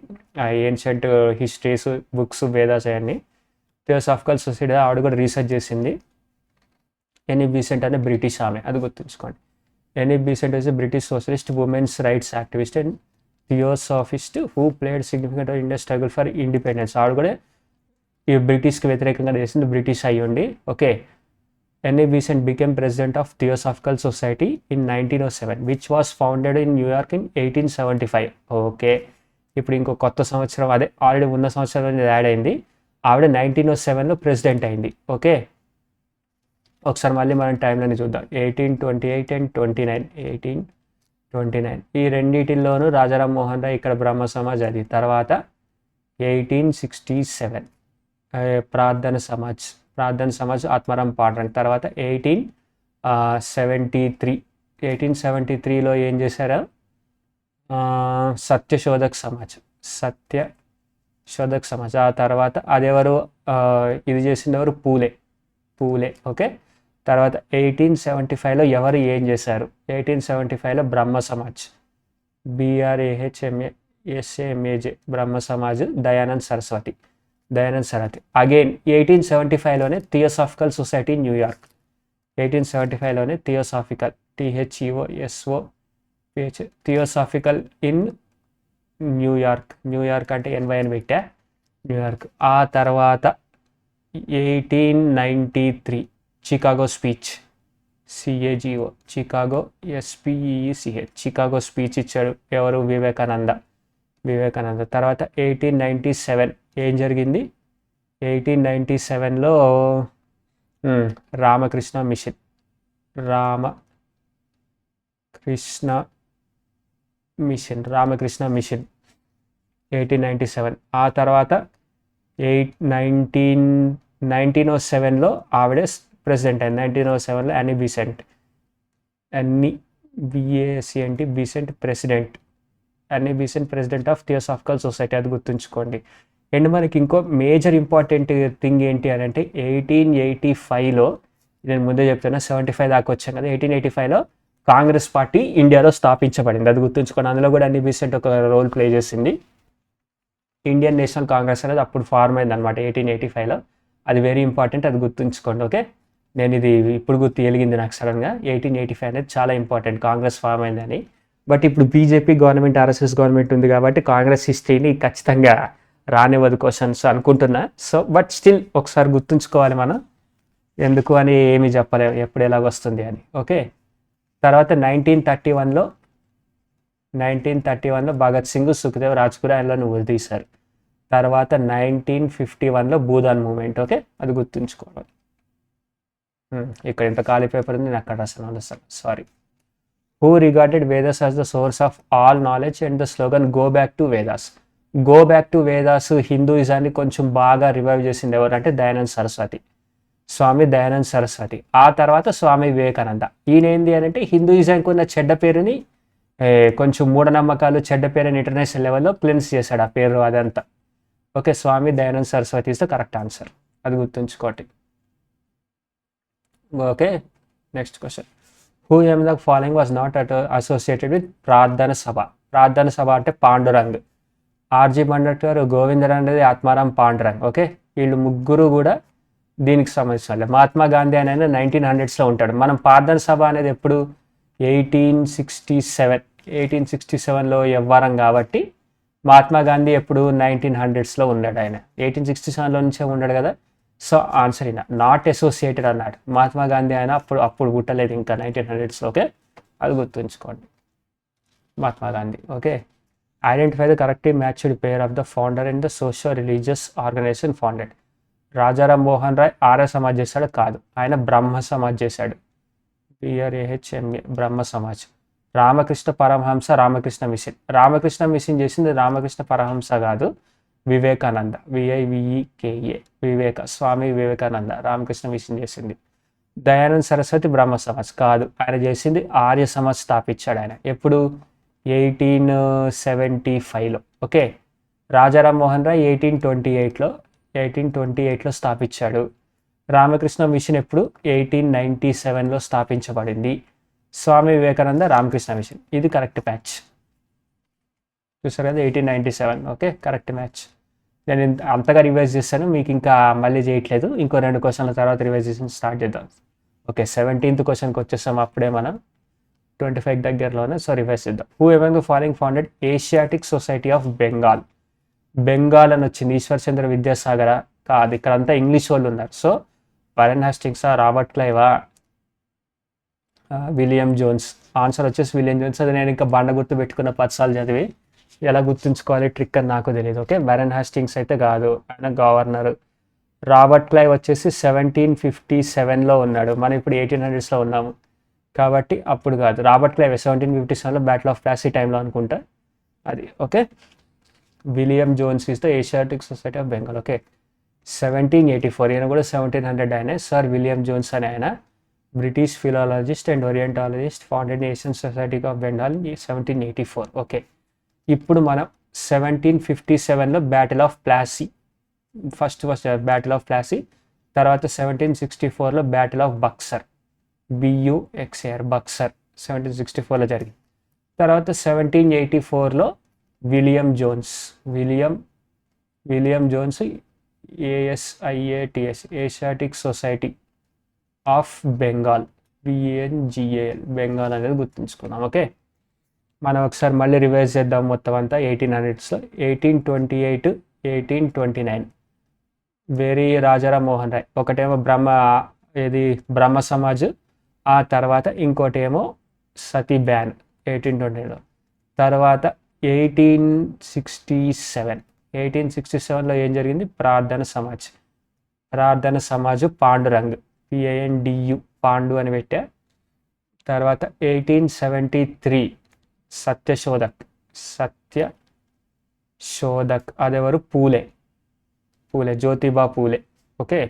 S1: ఏన్షియంట్ హిస్టరీస్, బుక్స్, వేదాస్ అవన్నీ థియోసాఫికల్ సొసైటీ ఆవిడ కూడా రీసెర్చ్ చేసింది. ఎనీ బీసెంట్ అనే బ్రిటిష్ ఆమె, అది గుర్తుంచుకోండి. Annie Besant is British socialist, women's rights activist and theosophist who played significant role in India struggle for independence. ఆవిడ కూడా ఈ బ్రిటిష్కి వ్యతిరేకంగా చేసింది, బ్రిటిష్ అయ్యుండి. Okay, Annie Besant became president of theosophical society in 1907 which was founded in New York in 1875. ఓకే, ఇప్పుడు ఇంకో కొత్త సంవత్సరం, అదే ఆల్రెడీ ఉన్న సంవత్సరం యాడ్ అయింది. ఆవిడ 1907లో ప్రెసిడెంట్ అయింది. ఓకే, ఒకసారి మళ్ళీ మనం టైంలోనే చూద్దాం. 1828 అండ్ 29, 1829 ఈ రెండింటిల్లోనూ రాజారాం మోహన్ రాయ్ ఇక్కడ బ్రహ్మ సమాజ్ అది. తర్వాత 1867 ప్రార్థన సమాజ్ ఆత్మారాం పాండురంగ్. తర్వాత 1873లో ఏం చేశారు? సత్యశోధక్ సమాజ్. ఆ తర్వాత అదెవరు ఇది చేసినవారు? పూలే. ఓకే, తర్వాత 1875లో ఎవరు ఏం చేశారు? 1875లో బ్రహ్మ సమాజ్, BRAHMSAMAJ, బ్రహ్మ సమాజ్, దయానంద్ సరస్వతి. అగైన్ 1875లోనే థియోసాఫికల్ సొసైటీ న్యూయార్క్. 1875లోనే theosophical, THEOSOPH, theosophical in New York అంటే NY అని పెట్టా, న్యూయార్క్. ఆ తర్వాత 1893 Chicago speech, CAGO, Chicago SPECH, Chicago speech ఇచ్చాడు. ఎవరు? వివేకానంద. తర్వాత 1897 ఏం జరిగింది? 1897లో రామకృష్ణ మిషన్. 1897. ఆ తర్వాత 1907లో ఆవిడే ప్రెసిడెంట్ అయింది. 1907లో Annie Besant, Besant president. Annie Besant president of theosophical society, అది గుర్తుంచుకోండి. అండ్ మనకి ఇంకో మేజర్ ఇంపార్టెంట్ థింగ్ ఏంటి అని అంటే 1885లో, నేను ముందే చెప్తున్నా 75 దాకా వచ్చాను కదా, 1885లో కాంగ్రెస్ పార్టీ ఇండియాలో స్థాపించబడింది, అది గుర్తుంచుకోండి. అందులో కూడా యానీ బీసెంట్ ఒక రోల్ ప్లే చేసింది. ఇండియన్ నేషనల్ కాంగ్రెస్ అనేది అప్పుడు ఫార్మ్ అయింది అనమాట 1885లో. అది వెరీ ఇంపార్టెంట్, అది గుర్తుంచుకోండి. ఓకే, నేను ఇది ఇప్పుడు వెలిగింది నాకు సడన్గా. 1885 అనేది చాలా ఇంపార్టెంట్, కాంగ్రెస్ ఫార్మ్ అయిందని. బట్ ఇప్పుడు బీజేపీ గవర్నమెంట్, RSS గవర్నమెంట్ ఉంది కాబట్టి కాంగ్రెస్ హిస్టరీని ఖచ్చితంగా రానివ్వదు క్వశ్చన్స్ అనుకుంటున్నా. సో బట్ స్టిల్ ఒకసారి గుర్తుంచుకోవాలి మనం, ఎందుకు అని ఏమీ చెప్పలేము ఎప్పుడు ఎలాగొస్తుంది అని. ఓకే, తర్వాత 1931లో భగత్ సింగ్, సుఖ్దేవ్, రాజ్గురు ఆయనలో ఉరితీశారు. తర్వాత 1951లో భూదాన్ మూమెంట్. ఓకే, అది గుర్తుంచుకోవాలి. ఇక్కడ ఇంత ఖాళీ పేపర్ ఉంది, నేను అక్కడ రాసాను, sorry. Who regarded Vedas as the source of all knowledge and the slogan go back to Vedas? హిందూయిజాన్ని కొంచెం బాగా రివైవ్ చేసింది ఎవరంటే స్వామి దయానంద్ సరస్వతి. ఆ తర్వాత స్వామి వివేకానంద. ఈయన ఏంది అని అంటే హిందూయిజానికి ఉన్న చెడ్డ పేరుని, కొంచెం మూఢనమ్మకాలు, చెడ్డ పేరుని ఇంటర్నేషనల్ లెవెల్లో క్లెన్స్ చేశాడు, ఆ పేరు అదంతా. Okay, Swami Dayanand Saraswati is the correct answer, అది గుర్తుంచుకోండి. Okay, next question. Who among the following was not associated with Prarthana Sabha అంటే పాండురంగ్. RG మండట్ గారు, గోవిందరావు అనేది ఆత్మారాం పాండురంగ్. ఓకే, వీళ్ళు ముగ్గురు కూడా దీనికి సంబంధించిన మహాత్మా గాంధీ అనేది 1900s ఉంటాడు. మనం ప్రార్థన సభ అనేది ఎప్పుడు 1867లో ఎవ్వరం కాబట్టి మహాత్మా గాంధీ ఎప్పుడు 1900s ఉన్నాడు. ఆయన 1867లో నుంచే ఉన్నాడు కదా. సో ఆన్సర్ అయినా నాట్ అసోసియేటెడ్ అన్నాడు. మహాత్మా గాంధీ ఆయన అప్పుడు పుట్టలేదు ఇంకా 1900s. ఓకే, అది గుర్తుంచుకోండి. Mahatma Gandhi. Okay, identify the correctly matched pair of the founder and the social religious organization founded. Rajaram Mohan Roy Arya Samaj చేశాడు? కాదు, ఆయన బ్రహ్మ సమాజ్ చేశాడు. BRAHMA బ్రహ్మ సమాజ్. రామకృష్ణ పరమహంస రామకృష్ణ మిషన్. రామకృష్ణ మిషన్ చేసింది రామకృష్ణ పరమహంస కాదు, వివేకానంద. VIVEKA వివేక, స్వామి వివేకానంద రామకృష్ణ మిషన్ చేసింది. దయానంద్ సరస్వతి బ్రహ్మ సమాజ్ కాదు, ఆయన చేసింది ఆర్య సమాజ్ స్థాపించాడు ఆయన. ఎప్పుడు? 1875లో. ఓకే, రాజారాం మోహన్ రాయ్ 1828లో స్థాపించాడు. రామకృష్ణ మిషన్ ఎప్పుడు? 1897లో స్థాపించబడింది. స్వామి వివేకానంద రామకృష్ణ మిషన్. ఇది కరెక్ట్ మ్యాచ్. చూసారు కదా, 1897. Okay, correct match. నేను అంతగా రివైజ్ చేస్తాను, మీకు ఇంకా మళ్ళీ చేయట్లేదు. ఇంకో 2 క్వశ్చన్ల తర్వాత రివైజేషన్ స్టార్ట్ చేద్దాం. ఓకే, 17th క్వశ్చన్కి వచ్చేస్తాం అప్పుడే మనం. 25 దగ్గరలోనే. సో రివైజ్ చేద్దాం. Who among the following founded Asiatic society of Bengal? Bengal అని వచ్చింది. ఈశ్వర్ చంద్ర విద్యాసాగర? కాదు, ఇక్కడ అంతా ఇంగ్లీష్ వాళ్ళు ఉన్నారు. సో వారెన్ హాస్టింగ్సా, రాబర్ట్ క్లైవా, విలియం జోన్స్? ఆన్సర్ వచ్చేసి విలియం జోన్స్. అది నేను ఇంకా బండ గుర్తు పెట్టుకున్న 10 సార్లు చదివి ఎలా గుర్తుంచుకోవాలి ట్రిక్ అని నాకు తెలియదు. ఓకే, వారెన్ హాస్టింగ్స్ అయితే కాదు, ఆయన గవర్నర్. రాబర్ట్ క్లైవ్ వచ్చేసి 1757లో ఉన్నాడు. మనం ఇప్పుడు 1800sలో ఉన్నాము కాబట్టి అప్పుడు కాదు. రాబర్ట్ క్లైవ్ 1757లో బ్యాటిల్ ఆఫ్ ప్లాసీ టైంలో అనుకుంటా అది. Okay, William Jones is the Asiatic society of Bengal. Okay, 1784. ఈయన కూడా 1700 ఆయనే. సర్ విలియం జోన్స్ అని ఆయన British philologist and orientalist, founded Asian society of Bengal 1784. Okay, ఇప్పుడు మనం 1757లో battle of Plassey, first battle of Plassey. తర్వాత 1764లో battle of Buxar, BUXER Buxar 1764లో జరిగింది. తర్వాత 1784లో William Jones ASIATS Asiatic society of Bengal, BENGAL Bengal అనేది గుర్తుంచుకున్నాం. ఓకే, మనం ఒకసారి మళ్ళీ రివైజ్ చేద్దాం మొత్తం అంతా. 1800sలో 1828, 1829 వేరే రాజారాం మోహన్ రాయ్. ఒకటేమో బ్రహ్మ సమాజ్, ఆ తర్వాత ఇంకోటేమో సతీ బ్యాన్ 1820లో. తర్వాత 1867లో ఏం జరిగింది? ప్రార్థన సమాజ్ పాండురంగ్, PANDU పాండు అని పెట్టా. తర్వాత 1873 సత్యశోధక్ అదెవరు? పూలే, జ్యోతిబా పూలే. ఓకే,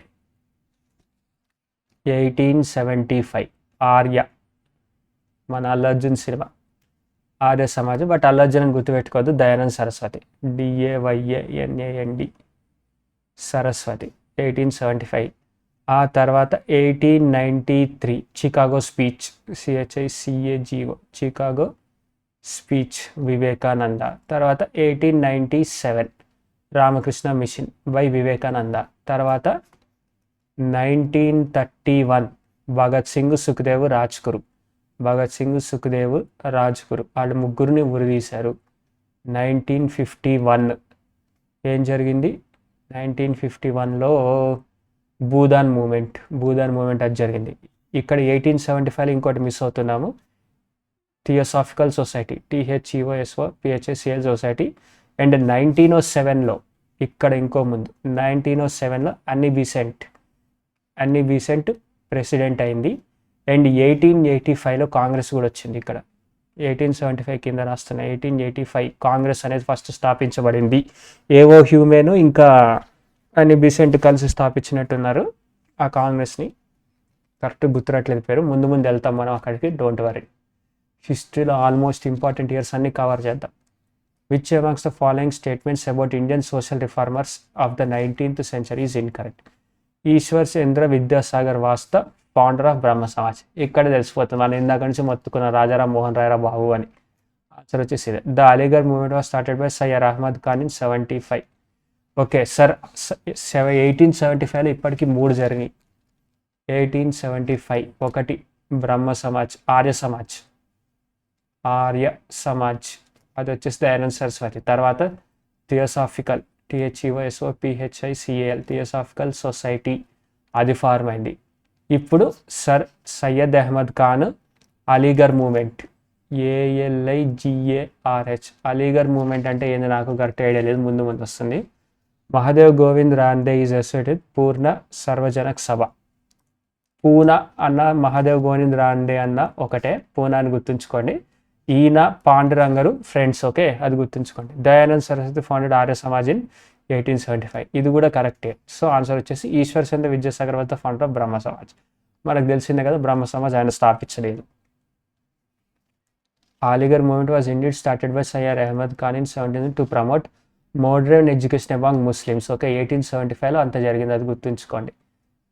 S1: 1875 ఆర్య, మన అల్లు అర్జున్ సినిమా ఆర్య సమాజం. బట్ అల్లు అర్జున్ అని గుర్తుపెట్టుకోవద్దు, దయానంద్ సరస్వతి, DAYANAND సరస్వతి 1875. ఆ తర్వాత 1893 Chicago speech, CHICAGO Chicago speech Vivekananda. తర్వాత 1897 రామకృష్ణ మిషన్ బై వివేకానంద. తర్వాత 1931 భగత్ సింగ్ సుఖ్దేవ్ రాజ్గురు వాళ్ళు ముగ్గురిని ఉరిదీశారు. 1951 ఏం జరిగింది? 1951లో భూదాన్ మూమెంట్ అది జరిగింది. ఇక్కడ 1875లో ఇంకోటి మిస్ అవుతున్నాము, theosophical society, THEOSOPHICL society. And 1907లో ఇక్కడ ఇంకో ముందు 1907లో అన్నీ బీసెంట్ ప్రెసిడెంట్ అయింది. అండ్ 1885లో కాంగ్రెస్ కూడా వచ్చింది. ఇక్కడ 1875 కింద రాస్తున్న 1885 కాంగ్రెస్ అనేది ఫస్ట్ స్థాపించబడింది. ఏవో హ్యూమెన్ ఇంకా అన్ని బీసెంట్ కలిసి స్థాపించినట్టున్నారు ఆ కాంగ్రెస్ని. కరెక్ట్ గుర్తురట్లేదు పేరు, ముందు వెళ్తాం మనం అక్కడికి, డోంట్ వరీ. హిస్టరీలో ఆల్మోస్ట్ ఇంపార్టెంట్ ఇయర్స్ అన్ని కవర్ చేద్దాం. Which amongst the following statements about Indian social reformers of the 19th century is incorrect? Ishwar Chandra Vidyasagar was the founder of Brahma Samaj. ఇక్కడ తెలిసిపోతుంది, మనం ఇందాక నుంచి మొత్తుకున్న రాజారాం మోహన్ రాయ్ బాబు అని. ఆన్సర్ వచ్చేసి the Aligarh movement was started by Syed Ahmad Khan in 75. Okay sir 1875లో ఇప్పటికి 3 జరిగినాయి. 1875 ఒకటి బ్రహ్మ సమాజ్, ఆర్య సమాజ్ అది వచ్చేసి దయానంద్ సరస్వతి. తర్వాత థియోసాఫికల్ THEOSOPHICAL థియోసాఫికల్ సొసైటీ అది ఫార్మ్ అయింది. ఇప్పుడు sir Syed Ahmad Khan Aligarh moment ALIGARH Aligarh moment అంటే ఏంది నాకు కరెక్ట్ ఐడియా లేదు, ముందు వస్తుంది. మహాదేవ్ గోవింద్ రాందే ఈజ్ అసోసియేటెడ్ పూర్ణ సర్వజనక్ సభ. పూనా అన్న మహాదేవ్ గోవింద్ రాండే అన్న ఒకటే, పూనాని గుర్తుంచుకోండి. ఈయన పాండురంగరు ఫ్రెండ్స్, ఓకే అది గుర్తుంచుకోండి. దయానంద్ సరస్వతి ఫౌండెడ్ ఆర్య సమాజ్ ఇన్ 1875 ఇది కూడా కరెక్టే. సో ఆన్సర్ వచ్చేసి ఈశ్వర్ చంద్ర విద్యాసాగర్ వద్ద ఫౌండర్ ఆఫ్ బ్రహ్మ సమాజ్. మనకు తెలిసిందే కదా బ్రహ్మ సమాజ్ ఆయన స్థాపించలేదు. Aligarh movement was indeed started by Syed Ahmad Khan in 17 to promote modern education among Muslims. Okay 1875లో అంత జరిగింది, అది గుర్తుంచుకోండి.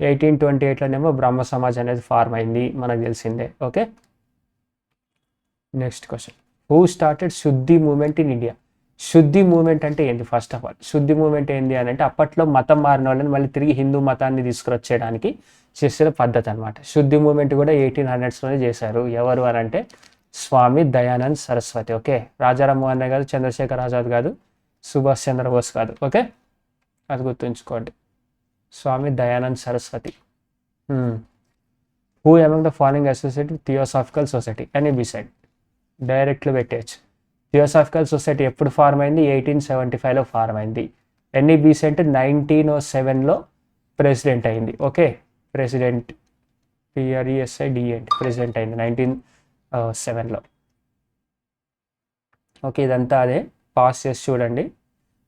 S1: 1828లోనేమో బ్రహ్మ సమాజ్ అనేది ఫార్మ్ అయింది, మనకు తెలిసిందే. Okay next question, who started శుద్ధి మూవ్మెంట్ ఇన్ ఇండియా? శుద్ధి మూవ్మెంట్ అంటే ఏంటి? ఫస్ట్ ఆఫ్ ఆల్ శుద్ధి మూవ్మెంట్ ఏంటి అని అంటే అప్పట్లో మతం మారిన వాళ్ళని మళ్ళీ తిరిగి హిందూ మతాన్ని తీసుకొచ్చేయడానికి చేసిన పద్ధతి అనమాట. శుద్ధి మూవ్మెంట్ కూడా 1800స్లోనే చేశారు. ఎవరు అని అంటే స్వామి దయానంద్ సరస్వతి. ఓకే రాజారాం మోహన్ రాయ్ కాదు, చంద్రశేఖర్ ఆజాద్ కాదు, సుభాష్ చంద్రబోస్ కాదు. ఓకే అది గుర్తుంచుకోండి, Swami Dayanand Saraswati. Who among the following associate with theosophical society అని బిసైడ్ డైరెక్ట్లో పెట్టేయచ్చు. థియోసాఫికల్ సొసైటీ ఎప్పుడు ఫార్మ్ అయింది? 1875లో ఫార్మ్ అయింది. ఎన్ఈబిసి అంటే 1907లో ప్రెసిడెంట్ అయింది. ఓకే ప్రెసిడెంట్ PRESIDENT ప్రెసిడెంట్ అయింది 1907లో. ఓకే ఇదంతా అదే, పాస్ చేసి చూడండి.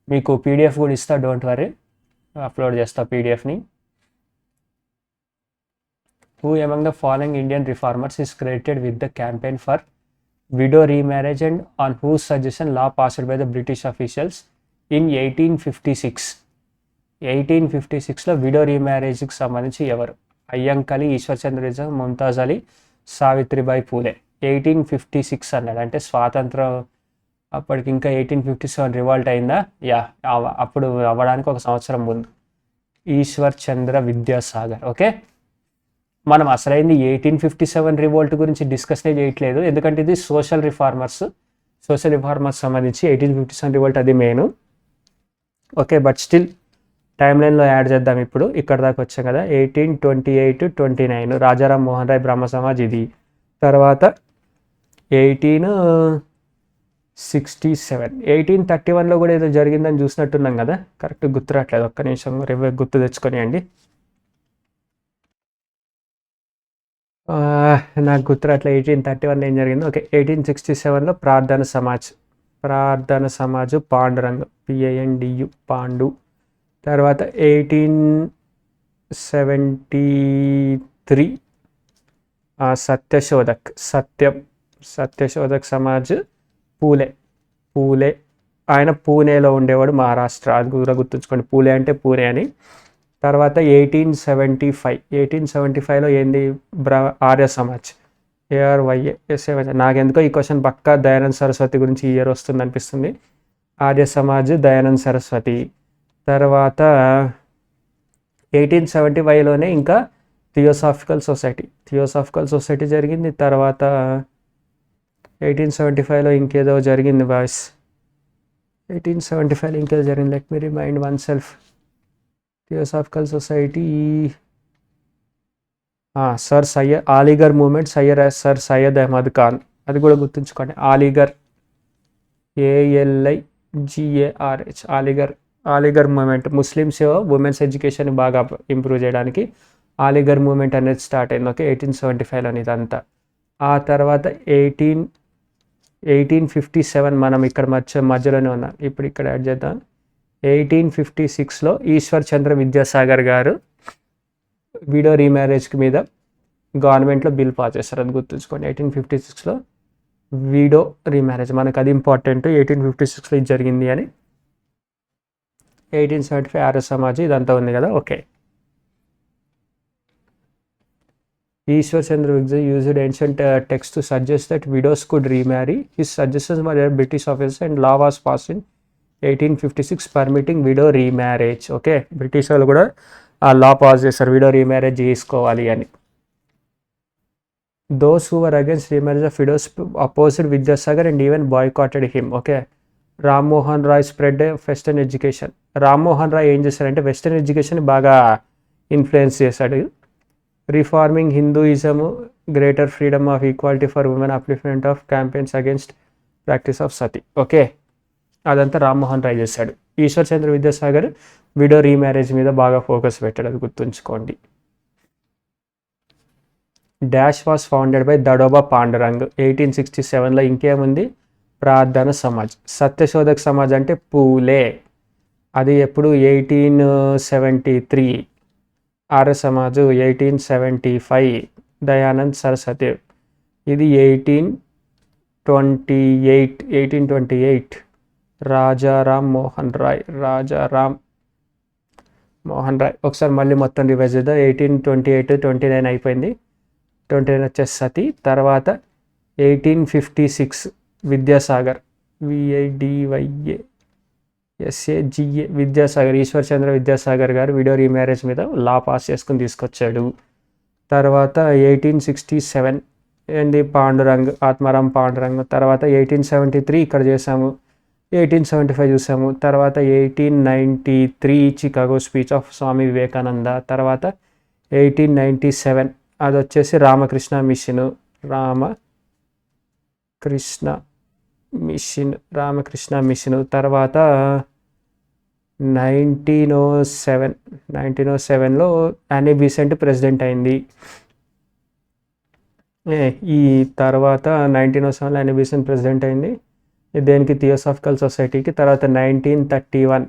S1: మీకు PDF కూడా ఇస్తా, డోంట్ వరీ, అప్లోడ్ చేస్తా PDFని. Who among the following Indian reformers is credited with the campaign for widow remarriage and on whose suggestion law passed by the British officials in 1856. 1856లో widow రీమ్యారేజ్కి సంబంధించి ఎవరు? అయ్యంకలి, ఈశ్వర్ చంద్ర విజయ్, ముంతాజ్ అలీ, సావిత్రిబాయి పూలే. 1856 అన్నాడు అంటే స్వాతంత్రం అప్పటికి ఇంకా 1857 రివాల్ట్ అయిందా? యా అప్పుడు అవ్వడానికి ఒక సంవత్సరం ముందు. ఈశ్వర్ చంద్ర విద్యాసాగర్. ఓకే మనం అసలైంది 1857 రివోల్ట్ గురించి డిస్కస్నే చేయట్లేదు, ఎందుకంటే ఇది సోషల్ రిఫార్మర్స్ సంబంధించి 1857 రివోల్ట్ అది main. Okay but still time లైన్లో యాడ్ చేద్దాం. ఇప్పుడు ఇక్కడ దాకా వచ్చాం కదా, 1828-29 రాజారాం మోహన్ రాయ్ బ్రహ్మ సమాజ్ ఇది. తర్వాత 1867 1831లో కూడా ఏదో జరిగిందని చూసినట్టున్నాం కదా, కరెక్ట్ గుర్తు రావట్లేదు, ఒక్క నిమిషం గుర్తు తెచ్చుకొనియండి. నాకు గుర్తురాట్లే 1831 ఏం జరిగింది. ఓకే 1867లో ప్రార్థన సమాజ్ పాండురంగ PANDU పాండు. తర్వాత 1873 సత్యశోధక్ సమాజ్ పూలే ఆయన పూణేలో ఉండేవాడు, మహారాష్ట్ర, అది కూడా గుర్తుంచుకోండి, పూలే అంటే పూణే అని. తర్వాత 1875లో ఏంది? ఆర్య సమాజ్ ARYA. నాకెందుకో ఈ క్వశ్చన్ పక్కా దయానంద్ సరస్వతి గురించి ఈ ఇయర్ వస్తుంది అనిపిస్తుంది. ఆర్య సమాజ్ దయానంద్ సరస్వతి. తర్వాత 1875లోనే ఇంకా థియోసాఫికల్ సొసైటీ జరిగింది. తర్వాత 1875లో ఇంకేదో జరిగింది బాయ్స్, 1875లో ఇంకేదో జరిగింది, let me remind oneself. Theosophical society Aligarh movement sir Syed Ahmad Khan, అది కూడా గుర్తుంచుకోండి. Aligarh ALIGARH Aligarh movement Muslims women's education బాగా ఇంప్రూవ్ చేయడానికి అలీగర్ మూమెంట్ అనేది స్టార్ట్ అయింది. ఓకే 1875లో ఇదంతా. ఆ తర్వాత 1857 మనం ఇక్కడ మధ్యలోనే ఉన్నాం, ఇప్పుడు ఇక్కడ యాడ్ చేద్దాం. 1856లో ఈశ్వర్ చంద్ర విద్యాసాగర్ గారు విడో రీమ్యారేజ్కి మీద గవర్నమెంట్లో బిల్ పాస్ చేస్తారు, అది గుర్తుంచుకోండి. 1856లో విడో రీమ్యారేజ్, మనకు అది ఇంపార్టెంట్, 1856లో ఇది జరిగింది అని. 1875 ఆర్య సమాజ్ ఇదంతా ఉంది కదా. Okay Ishwar Chandra Vidyasagar used ancient text to suggest that widows could remarry. His suggestions were British officers and law was passed in 1856 permitting widow remarriage. Okay, British వాళ్ళు కూడా ఆ లా పాస్ చేస్తారు విడో రీమ్యారేజ్ చేసుకోవాలి అని. Those who were against remarriage of widows opposed Vidyasagar and even boycotted him. Okay, Rammohan Roy spread western education. Rammohan Roy ఏం చేశారంటే western education బాగా influence చేశాడు. Reforming Hinduism, greater freedom of equality for women, upliftment of campaigns against practice of sati. Okay, అదంతా రామ్మోహన్ రాయ్ చేశాడు. Ishwar Chandra Vidyasagar widow remarriage మీద బాగా focus పెట్టాడు, అది గుర్తుంచుకోండి. Dash was founded by Dadoba Pandurang. 1867లో ఇంకేముంది, ప్రార్థన సమాజ్. సత్యశోధక్ సమాజ్ అంటే పూలే, అది ఎప్పుడు 1873. ఆర్య సమాజు 1875. దయానంద్ సరస్వతి ఇది 1828. రాజారాం మోహన్ రాయ్. ఒకసారి మళ్ళీ మొత్తం రివైజ్ చేద్దాం. 1828, 29 అయిపోయింది. 29 వచ్చేసి సతీ. తర్వాత 1856 విద్యాసాగర్, VIDYASAGA విద్యాసాగర్, ఈశ్వర్ చంద్ర విద్యాసాగర్ గారు విడో రీమ్యారేజ్ మీద లా పాస్ చేసుకుని తీసుకొచ్చాడు. తర్వాత 1867 ఏంది, పాండురంగ్, ఆత్మారాం పాండురంగ్. తర్వాత 1873 ఇక్కడ చేసాము. 1875 చూసాము. తర్వాత 1893 Chicago speech of Swami Vivekananda. తర్వాత 1897 అది వచ్చేసి రామకృష్ణ మిషన్. తర్వాత 1907లో యానీ బీసెంట్ ప్రెసిడెంట్ అయింది. ఈ తర్వాత 1907లో యానీ బీసెంట్ ప్రెసిడెంట్ అయింది. దేనికి, థియోసాఫికల్ సొసైటీకి. తర్వాత 1931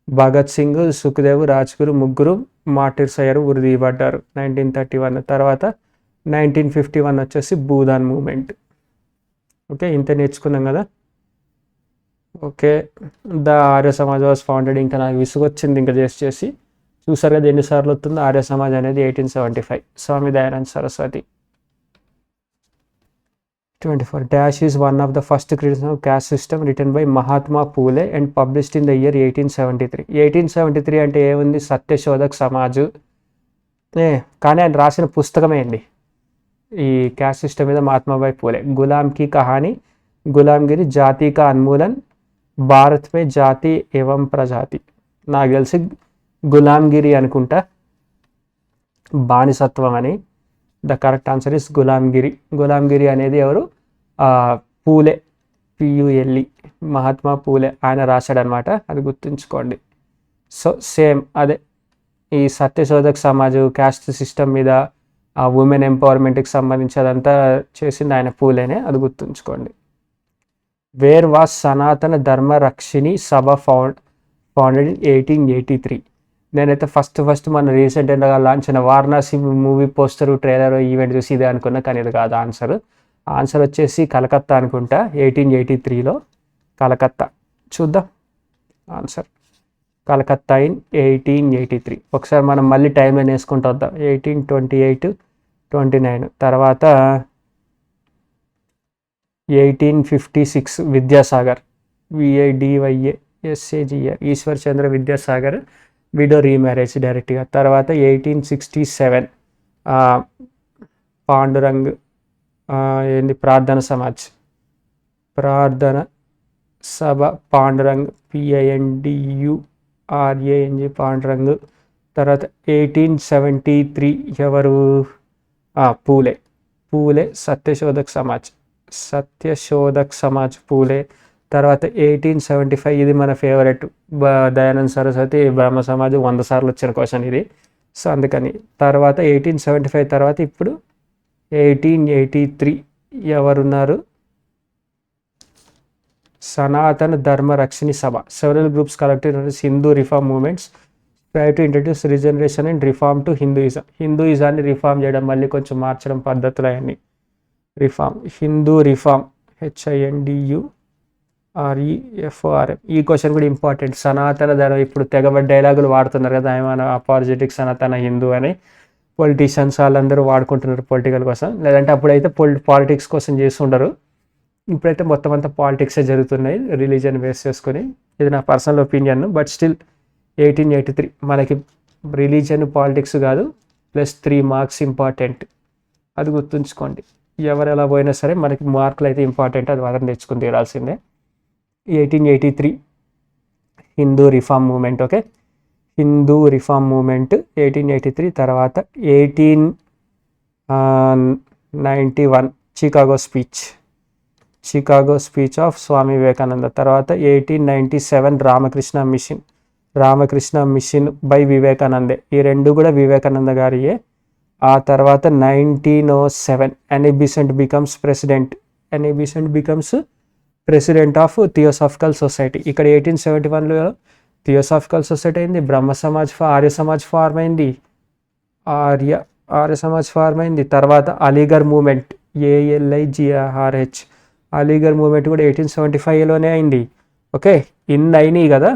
S1: భగత్ సింగ్, సుఖ్దేవ్, రాజ్గురు ముగ్గురు మార్టిర్స్ అయ్యారు, ఉరిదీయబడ్డారు 1931. తర్వాత 1951 వచ్చేసి భూదాన్ మూమెంట్. ఓకే, ఇంత నేర్చుకున్నాం కదా. Okay, the Arya Samaj was founded. ఇంకా నాకు విసుగొచ్చింది ఇంకా చేసి చూసారు కదా ఎన్నిసార్లు వస్తుందో ఆర్య సమాజ్ అనేది. 1875 Swami Dayanand Saraswati. 24 dash is one of the first criticism of caste system written by Mahatma Phule and published in the year 1873. 1873 అంటే ఏముంది, సత్యశోధక్ సమాజ్. కానీ ఆయన రాసిన పుస్తకమే అండి ఈ క్యాస్ట్ సిస్టమ్ మీద, మహాత్మాబాయి పూలే. గులాం కీ కహాని, గులాంగిరి, జాతి కా అన్మూలన్, భారత్ మే జాతి ఏవం ప్రజాతి. నాకు తెలిసి గులాంగిరి అనుకుంటా, బానిసత్వం అని. The correct answer is Gulamgiri. Gulamgiri అనేది ఎవరు, పూలే, PULE, మహాత్మా పూలే ఆయన రాశాడనమాట, అది గుర్తుంచుకోండి. సో సేమ్ అదే ఈ సత్యశోధక్ సమాజ్ క్యాస్ట్ సిస్టమ్ మీద, ఉమెన్ ఎంపవర్మెంట్కి సంబంధించి అదంతా చేసింది ఆయన పూలేనే, అది గుర్తుంచుకోండి. వేర్ వాస్ సనాతన ధర్మ రక్షిణి సభ ఫౌండెడ్ ఇన్ 1883. నేనైతే ఫస్ట్ మన రీసెంట్గా లాంచ్ అయిన Varanasi movie poster, trailer, event చూసి ఇదే అనుకున్నా, కానీ ఇది కాదు ఆన్సర్ వచ్చేసి కలకత్తా అనుకుంటా. 1883లో కలకత్తా. చూద్దాం ఆన్సర్, కలకత్తా ఇన్ 1883. ఒకసారి మనం మళ్ళీ టైం లైన్ వేసుకుంటూ వద్దాం. 1828, 29. తర్వాత 1856 Vidyasagar, VIDYASAGR Eshwar Chandra Vidyasagar widow remarriage డైరెక్ట్గా. తర్వాత 1867 పాండురంగ్, ఏంది, ప్రార్థన సభ పాండురంగ్, PINDURANG పాండురంగ్. తర్వాత 1873 ఎవరు, పూలే సత్యశోధక్ సమాజ్ పూలే. తర్వాత 1875 ఇది మన ఫేవరెట్, దయానంద్ సరస్వతి బ్రహ్మ సమాజ్. 100 సార్లు వచ్చిన క్వశ్చన్ ఇది, సో అందుకని. తర్వాత 1875 తర్వాత ఇప్పుడు 1883 ఎవరున్నారు, సనాతన Dharma Rakshini Sabha. Several groups collected Hindu reform movements try to introduce regeneration and reform to హిందూయిజాన్ని రిఫార్మ్ చేయడం, మళ్ళీ కొంచెం మార్చడం పద్ధతులు అవన్నీ. Hindu reform HINDUREFORM. ఈ క్వశ్చన్ కూడా ఇంపార్టెంట్. సనాతన ధర్మం, ఇప్పుడు తెగబడి డైలాగులు వాడుతున్నారు కదా, ఏమైనా అపాలజెటిక్ సనాతన హిందూ అని పొలిటీషియన్స్ వాళ్ళందరూ వాడుకుంటున్నారు పొలిటికల్ కోసం, లేదంటే అప్పుడైతే పాలిటిక్స్ కోసం చేస్తుండరు. ఇప్పుడైతే మొత్తం అంతా పాలిటిక్సే జరుగుతున్నాయి రిలీజియన్ బేస్ చేసుకొని. ఇది నా పర్సనల్ ఒపీనియన్. బట్ స్టిల్ 1883 మనకి రిలీజియన్ పాలిటిక్స్ కాదు, ప్లస్ 3 మార్క్స్ ఇంపార్టెంట్, అది గుర్తుంచుకోండి. ఎవరు ఎలా పోయినా సరే మనకి మార్కులు అయితే ఇంపార్టెంట్, అది మాత్రం తెచ్చుకుని తీరాల్సిందే. 1883 Hindu reform movement. Okay, Hindu reform movement 1883. తర్వాత 1891 Chicago speech of Swami Vivekananda. తర్వాత 1897 రామకృష్ణ మిషన్ బై వివేకానందే. ఈ రెండు కూడా వివేకానంద గారియే. ఆ తర్వాత 1907 any Bessent becomes president of theosophical society. ఇక్కడ 1871లో థియోసాఫికల్ సొసైటీ అయింది, ఆర్య సమాజ్ ఫార్మ్ అయింది, ఆర్య సమాజ్ ఫార్మ్ అయింది. తర్వాత Aligarh moment, ALIGRH, Aligarh moment కూడా 1875లోనే అయింది. ఓకే, ఇన్ని అయినాయి కదా.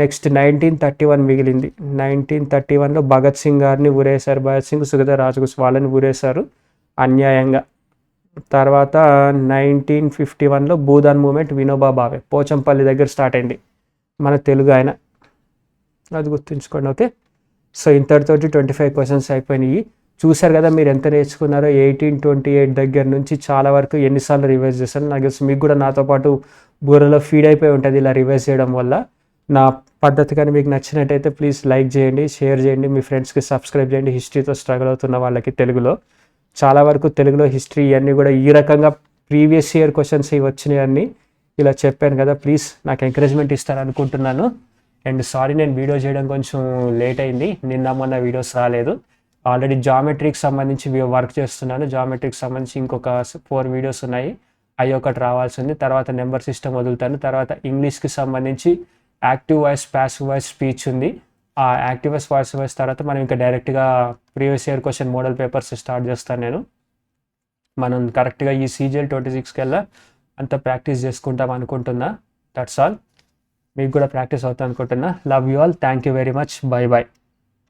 S1: నెక్స్ట్ 1931 మిగిలింది. 1931లో భగత్ సింగ్ గారిని ఊరేశారు. భగత్ సింగ్, సుఖదేవ్ రాజ్గుస్ వాళ్ళని ఊరేశారు అన్యాయంగా. తర్వాత 1951లో భూదాన్ మూమెంట్, వినోబా భావే, పోచంపల్లి దగ్గర స్టార్ట్ అయింది, మన తెలుగు ఆయన, అది గుర్తుంచుకోండి. ఓకే, సో ఇంతటితోటి 25 క్వశ్చన్స్ అయిపోయినాయి. చూశారు కదా మీరు ఎంత నేర్చుకున్నారో. 1828 దగ్గర నుంచి చాలా వరకు ఎన్నిసార్లు రివైజ్ చేశాను నాకు తెలుసు. మీకు కూడా నాతో పాటు బుర్రలో ఫీడ్ అయిపోయి ఉంటుంది ఇలా రివైజ్ చేయడం వల్ల. నా పద్ధతి కానీ మీకు నచ్చినట్టయితే ప్లీజ్ లైక్ చేయండి, షేర్ చేయండి, మీ ఫ్రెండ్స్కి సబ్స్క్రైబ్ చేయండి. హిస్టరీతో స్ట్రగుల్ అవుతున్న వాళ్ళకి తెలుగులో, చాలా వరకు తెలుగులో హిస్టరీ ఇవన్నీ కూడా ఈ రకంగా ప్రీవియస్ ఇయర్ క్వశ్చన్స్ ఇవి వచ్చినాయన్నీ ఇలా చెప్పాను కదా. ప్లీజ్ నాకు ఎంకరేజ్మెంట్ ఇస్తారనుకుంటున్నాను. అండ్ సారీ, నేను వీడియో చేయడం కొంచెం లేట్ అయింది, నిన్న మొన్న వీడియోస్ రాలేదు. ఆల్రెడీ జామెట్రీకి సంబంధించి వర్క్ చేస్తున్నాను. జామెట్రీకి సంబంధించి ఇంకొక 4 వీడియోస్ ఉన్నాయి, అవి ఒకటి రావాల్సి ఉంది. తర్వాత నెంబర్ సిస్టమ్ వదులుతాను. తర్వాత ఇంగ్లీష్కి సంబంధించి active voice, passive voice, speech ఉంది. ఆ యాక్టివ్ వాయిస్, పాసివ్ వాయిస్ తర్వాత మనం ఇంకా డైరెక్ట్గా previous year question model papers start చేస్తాను నేను. మనం కరెక్ట్గా ఈ CGL 26 కల్లా అంతా ప్రాక్టీస్ చేసుకుంటాం అనుకుంటున్నా. That's all. మీకు కూడా ప్రాక్టీస్ అవుతా అనుకుంటున్నా. Love you all. Thank you very much. Bye bye.